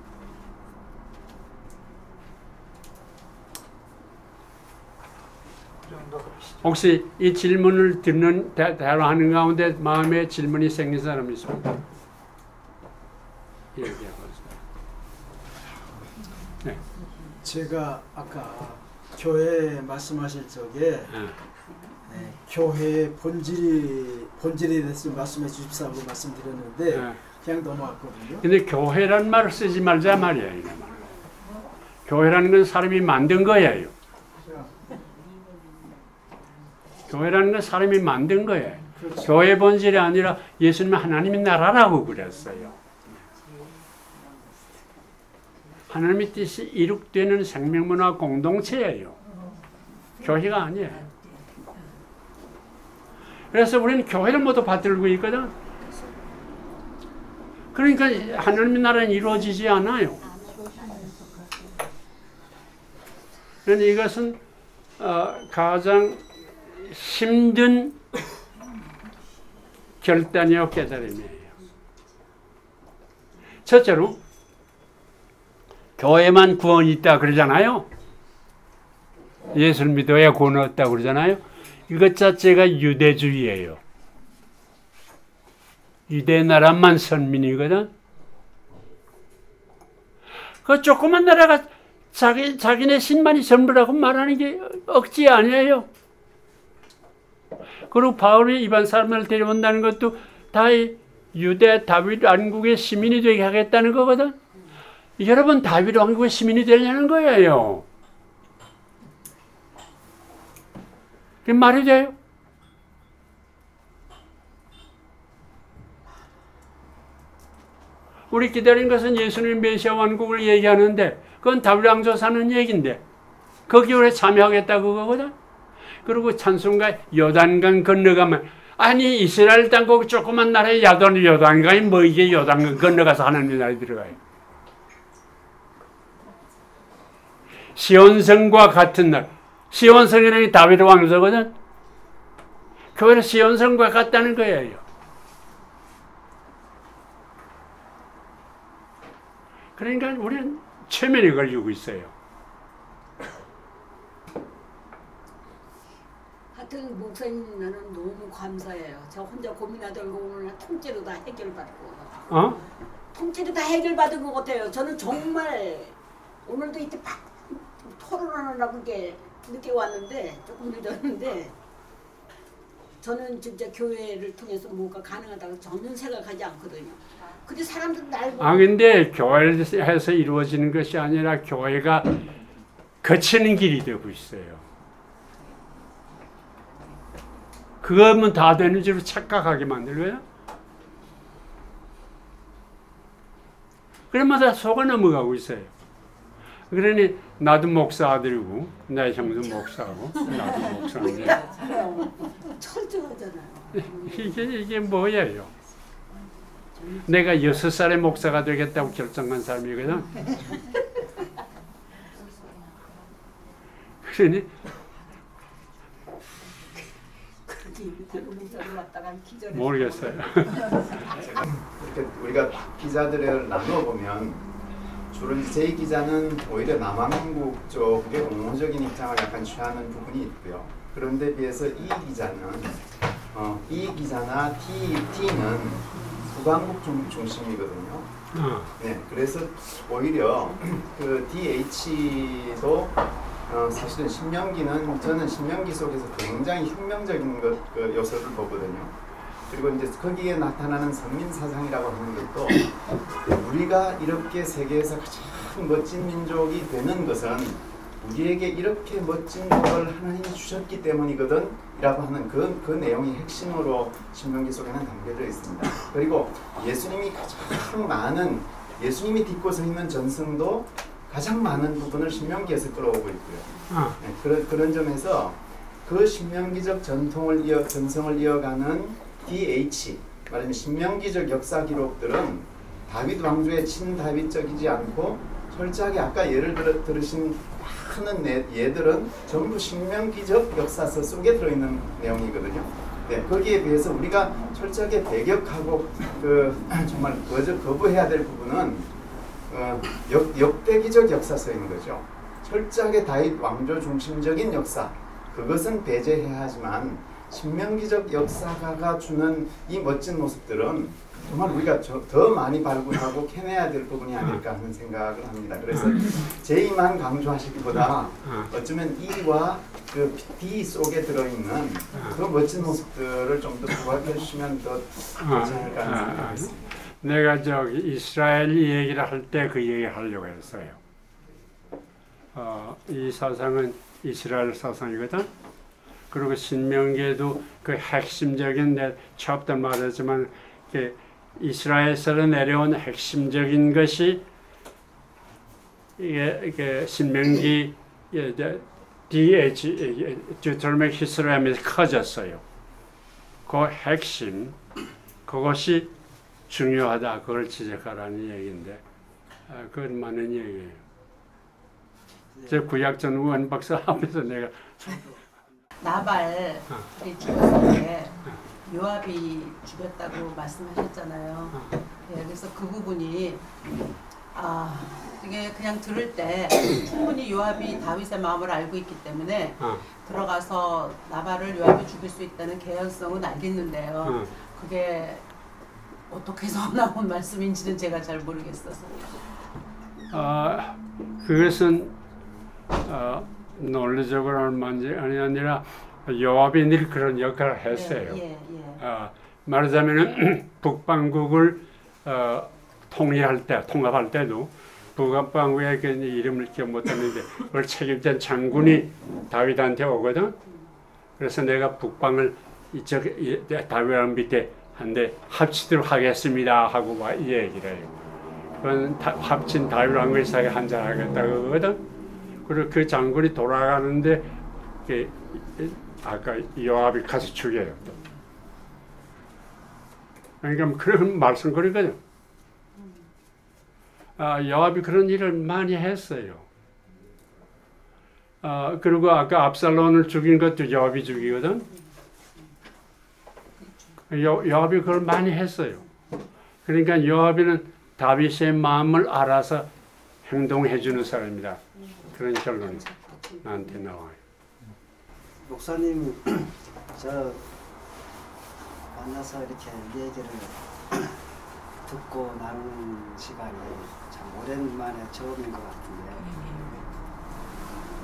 혹시 이 질문을 듣는 대화하는 가운데 마음에 질문이 생긴 사람이 있습니까? 얘기해보세요. 네. 제가 아까 교회 말씀하실 적에 교회의 본질에 대해서 말씀해 주십사고 말씀드렸는데 그냥 넘어갔거든요. 근데 교회란 말을 쓰지 말자 말이에요. 교회라는 건 사람이 만든 거예요. 교회라는 건 사람이 만든 거예요. 그렇죠. 교회 본질이 아니라 예수님은 하나님의 나라라고 그랬어요. 하나님의 뜻이 이룩되는 생명문화 공동체예요. 교회가 아니에요. 그래서 우리는 교회를 모두 받들고 있거든. 그러니까 하나님의 나라는 이루어지지 않아요. 그런데 이것은 가장 힘든 결단이요 깨달음이에요. 첫째로 교회만 구원이 있다 그러잖아요. 예수를 믿어야 구원이 없다고 그러잖아요. 이것 자체가 유대주의예요. 유대 나라만 선민이거든. 그 조그만 나라가 자기네 신만이 전부라고 말하는 게 억지 아니에요. 그리고 바울이 이방 사람을 데려온다는 것도 다 유대 다윗 왕국의 시민이 되게 하겠다는 거거든. 여러분 다윗 왕국의 시민이 되려는 거예요. 그게 말이 돼요? 우리 기다린 것은 예수님 메시아 왕국을 얘기하는데 그건 다윗 왕조 사는 얘기인데 거기 우리 참여하겠다 그거거든. 그리고 찬송가 요단강 건너가면 아니 이스라엘 땅 거기 조그만 나라에 요단강이 뭐 이게 요단강 건너가서 하나님 나라에 들어가요. 시온성과 같은 날 시온성이라는 다윗 왕조거든. 교회는 시온성과 같다는 거예요. 그러니까 우리는 최면에 걸리고 있어요. 하여튼 목사님 나는 너무 감사해요. 저 혼자 고민하던 거 오늘 통째로 다 해결받고 통째로 다 해결받은 것 같아요. 저는 정말 오늘도 이때 막 토론하느라고 이렇게 늦게 왔는데 조금 늦었는데 저는 진짜 교회를 통해서 뭐가 가능하다고 전혀 생각하지 않거든요. 근데 사람들 날 보고 근데 교회에서 이루어지는 것이 아니라 교회가 거치는 길이 되고 있어요. 그거면 다 되는 줄로 착각하게 만들고요. 그러면서 속아 넘어가고 있어요. 그러니 나도 목사 아들이고 내 형도 목사고 나도 목사인데 철저하잖아요. 이게 뭐예요? 내가 6살에 목사가 되겠다고 결정한 사람이거든. 그러니 모르겠어요. 우리가 기자들을 나눠보면 주로 제2기자는 오히려 남한국 쪽의 옹호적인 입장을 약간 취하는 부분이 있고요. 그런데 비해서 이 기자나 T는 북한국 중심이거든요. 네, 그래서 오히려 그 DH도 사실은 신명기는 저는 신명기 속에서 굉장히 혁명적인 그 요소를 보거든요. 그리고 이제 거기에 나타나는 선민사상이라고 하는 것도 우리가 이렇게 세계에서 가장 멋진 민족이 되는 것은 우리에게 이렇게 멋진 복을 하나님이 주셨기 때문이거든 이라고 하는 그 내용이 핵심으로 신명기 속에는 담겨져 있습니다. 그리고 예수님이 가장 많은 예수님이 딛고 서 있는 전승도 가장 많은 부분을 신명기에서 끌어오고 있고요. 네, 그런 점에서 그 신명기적 전성을 이어가는 DH 말하자면 신명기적 역사 기록들은 다윗 왕조의 친다윗적이지 않고 철저하게 아까 예를 들으신 많은 예들은 전부 신명기적 역사서 속에 들어있는 내용이거든요. 네, 거기에 비해서 우리가 철저하게 배격하고 정말 거부해야 될 부분은 역대기적 역사서인 거죠. 철저하게 다윗 왕조 중심적인 역사 그것은 배제해야 하지만 신명기적 역사가가 주는 이 멋진 모습들은 정말 우리가 더 많이 발굴하고 캐내야 될 부분이 아닐까 하는 생각을 합니다. 그래서 J만 강조하시기보다 어쩌면 E와 그 D 속에 들어있는 그 멋진 모습들을 좀 더 부각해 주시면 더 좋지 않을까 하는 생각이 있습니다. 내가 저기 이스라엘 얘기를 할 때 그 얘기 하려고 했어요. 이 사상은 이스라엘 사상이거든. 그리고 신명기에도 그 핵심적인 내 처음부터 말했지만 이스라엘에서 내려온 핵심적인 것이 이게 신명기 DH Deuteronomic History 하면서 커졌어요. 그 핵심 그것이 중요하다. 그걸 지적하라는 얘기인데 그건 많은 얘기예요. 제 구약전 우한 박사 앞에서 내가 나발이 죽었을 때 요압이 죽였다고 말씀하셨잖아요. 네, 그래서 그 부분이 이게 그냥 들을 때 충분히 요압이 다윗의 마음을 알고 있기 때문에 들어가서 나발을 요압이 죽일 수 있다는 개연성은 알겠는데요. 그게 어떻게 해서 나온 말씀인지는 제가 잘 모르겠어서. 그것은 논리적으로 하는 문제 아니라 요압이 늘 그런 역할을 했어요. 말하자면 북방국을 통합할 때도 북방국의 이름을 기억 못했는데 그걸 책임진 장군이 다윗한테 오거든. 그래서 내가 북방을 이쪽 다윗 밑에 한데 합치도록 하겠습니다 하고 이 얘기를 해요. 그건 합친 다윗 왕국의 사이에 한잔하겠다고 그러거든. 그리고 그 장군이 돌아가는데 아까 요압이 가서 죽여요. 그러니까 그런 말씀거리거든. 요압이 그런 일을 많이 했어요. 그리고 아까 압살롬을 죽인 것도 요압이 죽이거든. 요압이 그걸 많이 했어요. 그러니까 요압이는 다윗의 마음을 알아서 행동해 주는 사람이다. 그런 결론이 나한테 나와요. 목사님, 저 만나서 이렇게 얘기를 듣고 나누는 시간이 참 오랜만에 처음인 것 같은데,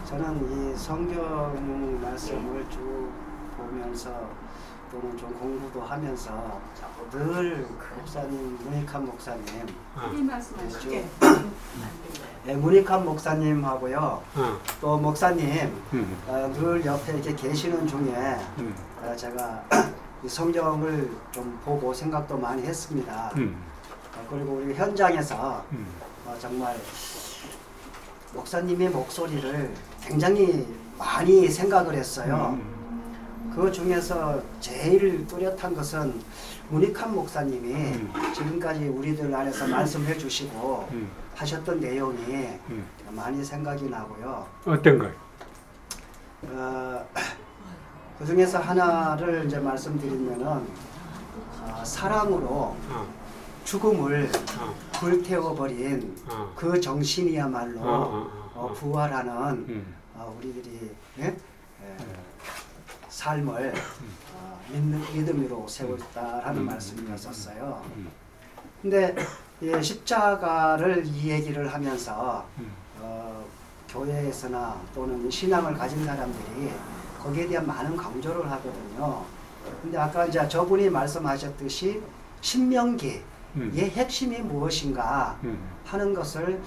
저는 이 성경 말씀을 쭉 보면서 또는 좀 공부도 하면서 늘 목사님, 문익환 목사님, 문익환 목사님하고요, 또 목사님 늘 옆에 이렇게 계시는 중에 제가 이 성경을 좀 보고 생각도 많이 했습니다. 그리고 우리 현장에서 정말 목사님의 목소리를 굉장히 많이 생각을 했어요. 그 중에서 제일 뚜렷한 것은 문익환 목사님이 지금까지 우리들 안에서 말씀해 주시고 하셨던 내용이 많이 생각이 나고요. 어떤 거요? 그 중에서 하나를 이제 말씀드리면은 사랑으로 죽음을 불태워버린 그 정신이야말로 부활하는 우리들이 삶을 믿음으로 세웠다라는 말씀이었었어요. 근데 십자가를 이 얘기를 하면서 교회에서나 또는 신앙을 가진 사람들이 거기에 대한 많은 강조를 하거든요. 근데 아까 이제 저분이 말씀하셨듯이 신명기의 핵심이 무엇인가 하는 것을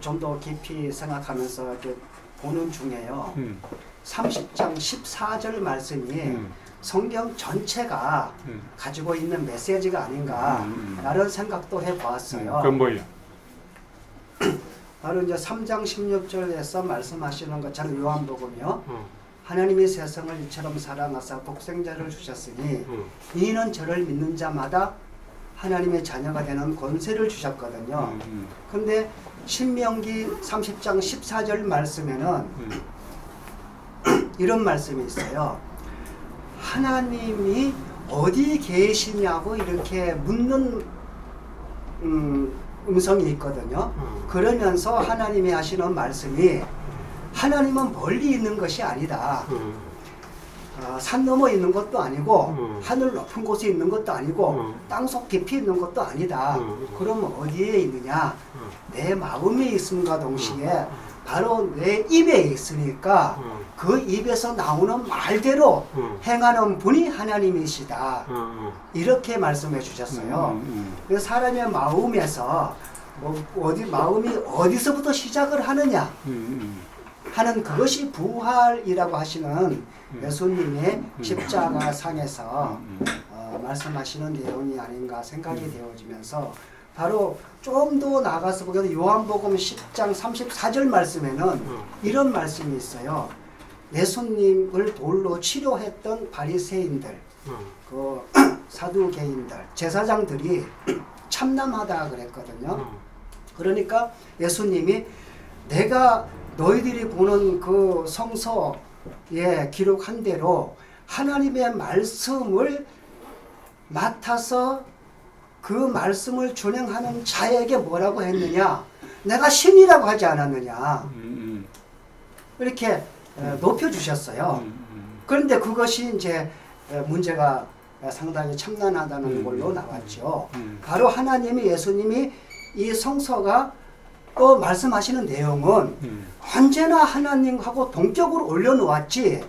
좀 더 깊이 생각하면서 이렇게 보는 중에요. 30장 14절 말씀이 성경 전체가 가지고 있는 메시지가 아닌가라는 생각도 해보았어요. 그건 뭐예요? 바로 이제 3장 16절에서 말씀하시는 것처럼 요한복음이요. 하나님이 세상을 이처럼 사랑하사 독생자를 주셨으니 이는 저를 믿는 자마다 하나님의 자녀가 되는 권세를 주셨거든요. 근데 신명기 30장 14절 말씀에는 이런 말씀이 있어요. 하나님이 어디 계시냐고 이렇게 묻는 음성이 있거든요. 그러면서 하나님이 하시는 말씀이 하나님은 멀리 있는 것이 아니다. 산 넘어 있는 것도 아니고 하늘 높은 곳에 있는 것도 아니고 땅속 깊이 있는 것도 아니다. 그러면 어디에 있느냐? 내 마음에 있음과 동시에 바로 내 입에 있으니까 그 입에서 나오는 말대로 행하는 분이 하나님이시다. 이렇게 말씀해 주셨어요. 그래서 사람의 마음에서 마음이 어디서부터 시작을 하느냐 하는 그것이 부활이라고 하시는 예수님의 십자가 상에서 말씀하시는 내용이 아닌가 생각이 되어지면서 바로 좀 더 나가서 보면 요한복음 10장 34절 말씀에는 이런 말씀이 있어요. 예수님을 돌로 치료했던 바리새인들, 그 사두개인들, 제사장들이 참남하다 그랬거든요. 그러니까 예수님이 내가 너희들이 보는 그 성서에 기록한 대로 하나님의 말씀을 맡아서 그 말씀을 준행하는 자에게 뭐라고 했느냐? 내가 신이라고 하지 않았느냐? 이렇게 높여주셨어요. 그런데 그것이 이제 문제가 상당히 참난하다는 걸로 나왔죠. 바로 하나님이 예수님이 이 성서가 또 말씀하시는 내용은 언제나 하나님하고 동격으로 올려놓았지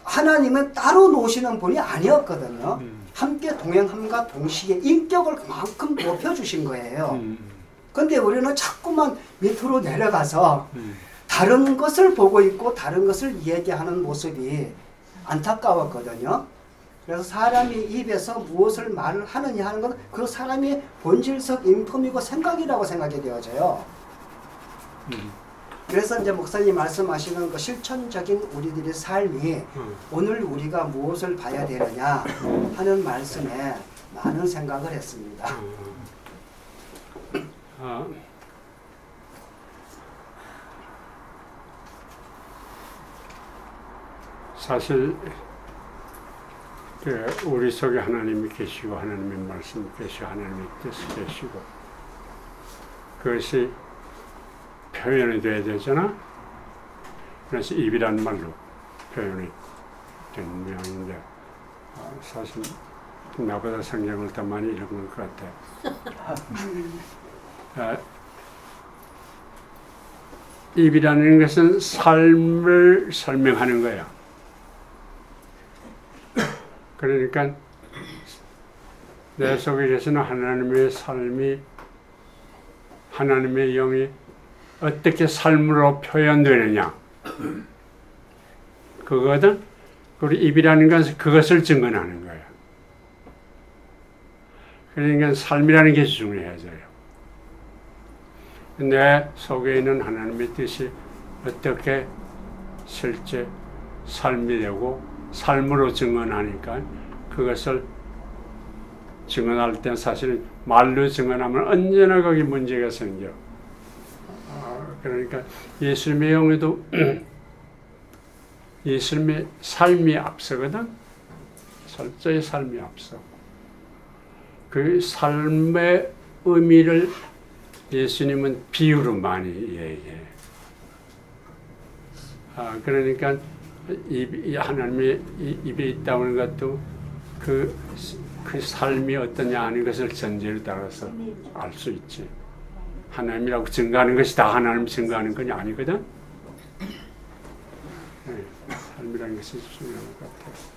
하나님은 따로 놓으시는 분이 아니었거든요. 함께 동행함과 동시에 인격을 그만큼 높여주신 거예요. 근데 우리는 자꾸만 밑으로 내려가서 다른 것을 보고 있고 다른 것을 얘기하는 모습이 안타까웠거든요. 그래서 사람이 입에서 무엇을 말을 하느냐 하는 건 그 사람의 본질적 인품이고 생각이라고 생각이 되어져요. 그래서 이제 목사님 말씀하시는 그 실천적인 우리들의 삶이 오늘 우리가 무엇을 봐야 되느냐 하는 말씀에 많은 생각을 했습니다. 사실 우리 속에 하나님이 계시고 하나님의 말씀 계시고 하나님의 뜻이 계시고 그것이 표현이 돼야 되잖아. 그래서 입이란 말로 표현이 된 모양인데 사실 나보다 성경을 더 많이 읽은 것 같아. 입이라는 것은 삶을 설명하는 거야. 그러니까 내 속에 계시는 하나님의 삶이 하나님의 영이 어떻게 삶으로 표현되느냐 그거거든. 우리 입이라는 것은 그것을 증언하는 거예요. 그러니까 삶이라는 게 중요해져요. 내 속에 있는 하나님의 뜻이 어떻게 실제 삶이 되고 삶으로 증언하니까 그것을 증언할 때 사실은 말로 증언하면 언제나 거기 문제가 생겨. 그러니까 예수님의 영에도 예수님의 삶이 앞서거든. 철저히 삶이 앞서. 그 삶의 의미를 예수님은 비유로 많이 얘기해. 그러니까 하나님의 입에 있다는 것도 그 삶이 어떠냐 하는 것을 전제를 따라서 알 수 있지. 하나님이라고 증거하는 것이 다 하나님 증거하는 건 아니거든. 네, 삶이라는 것이 중요한 것 같아요.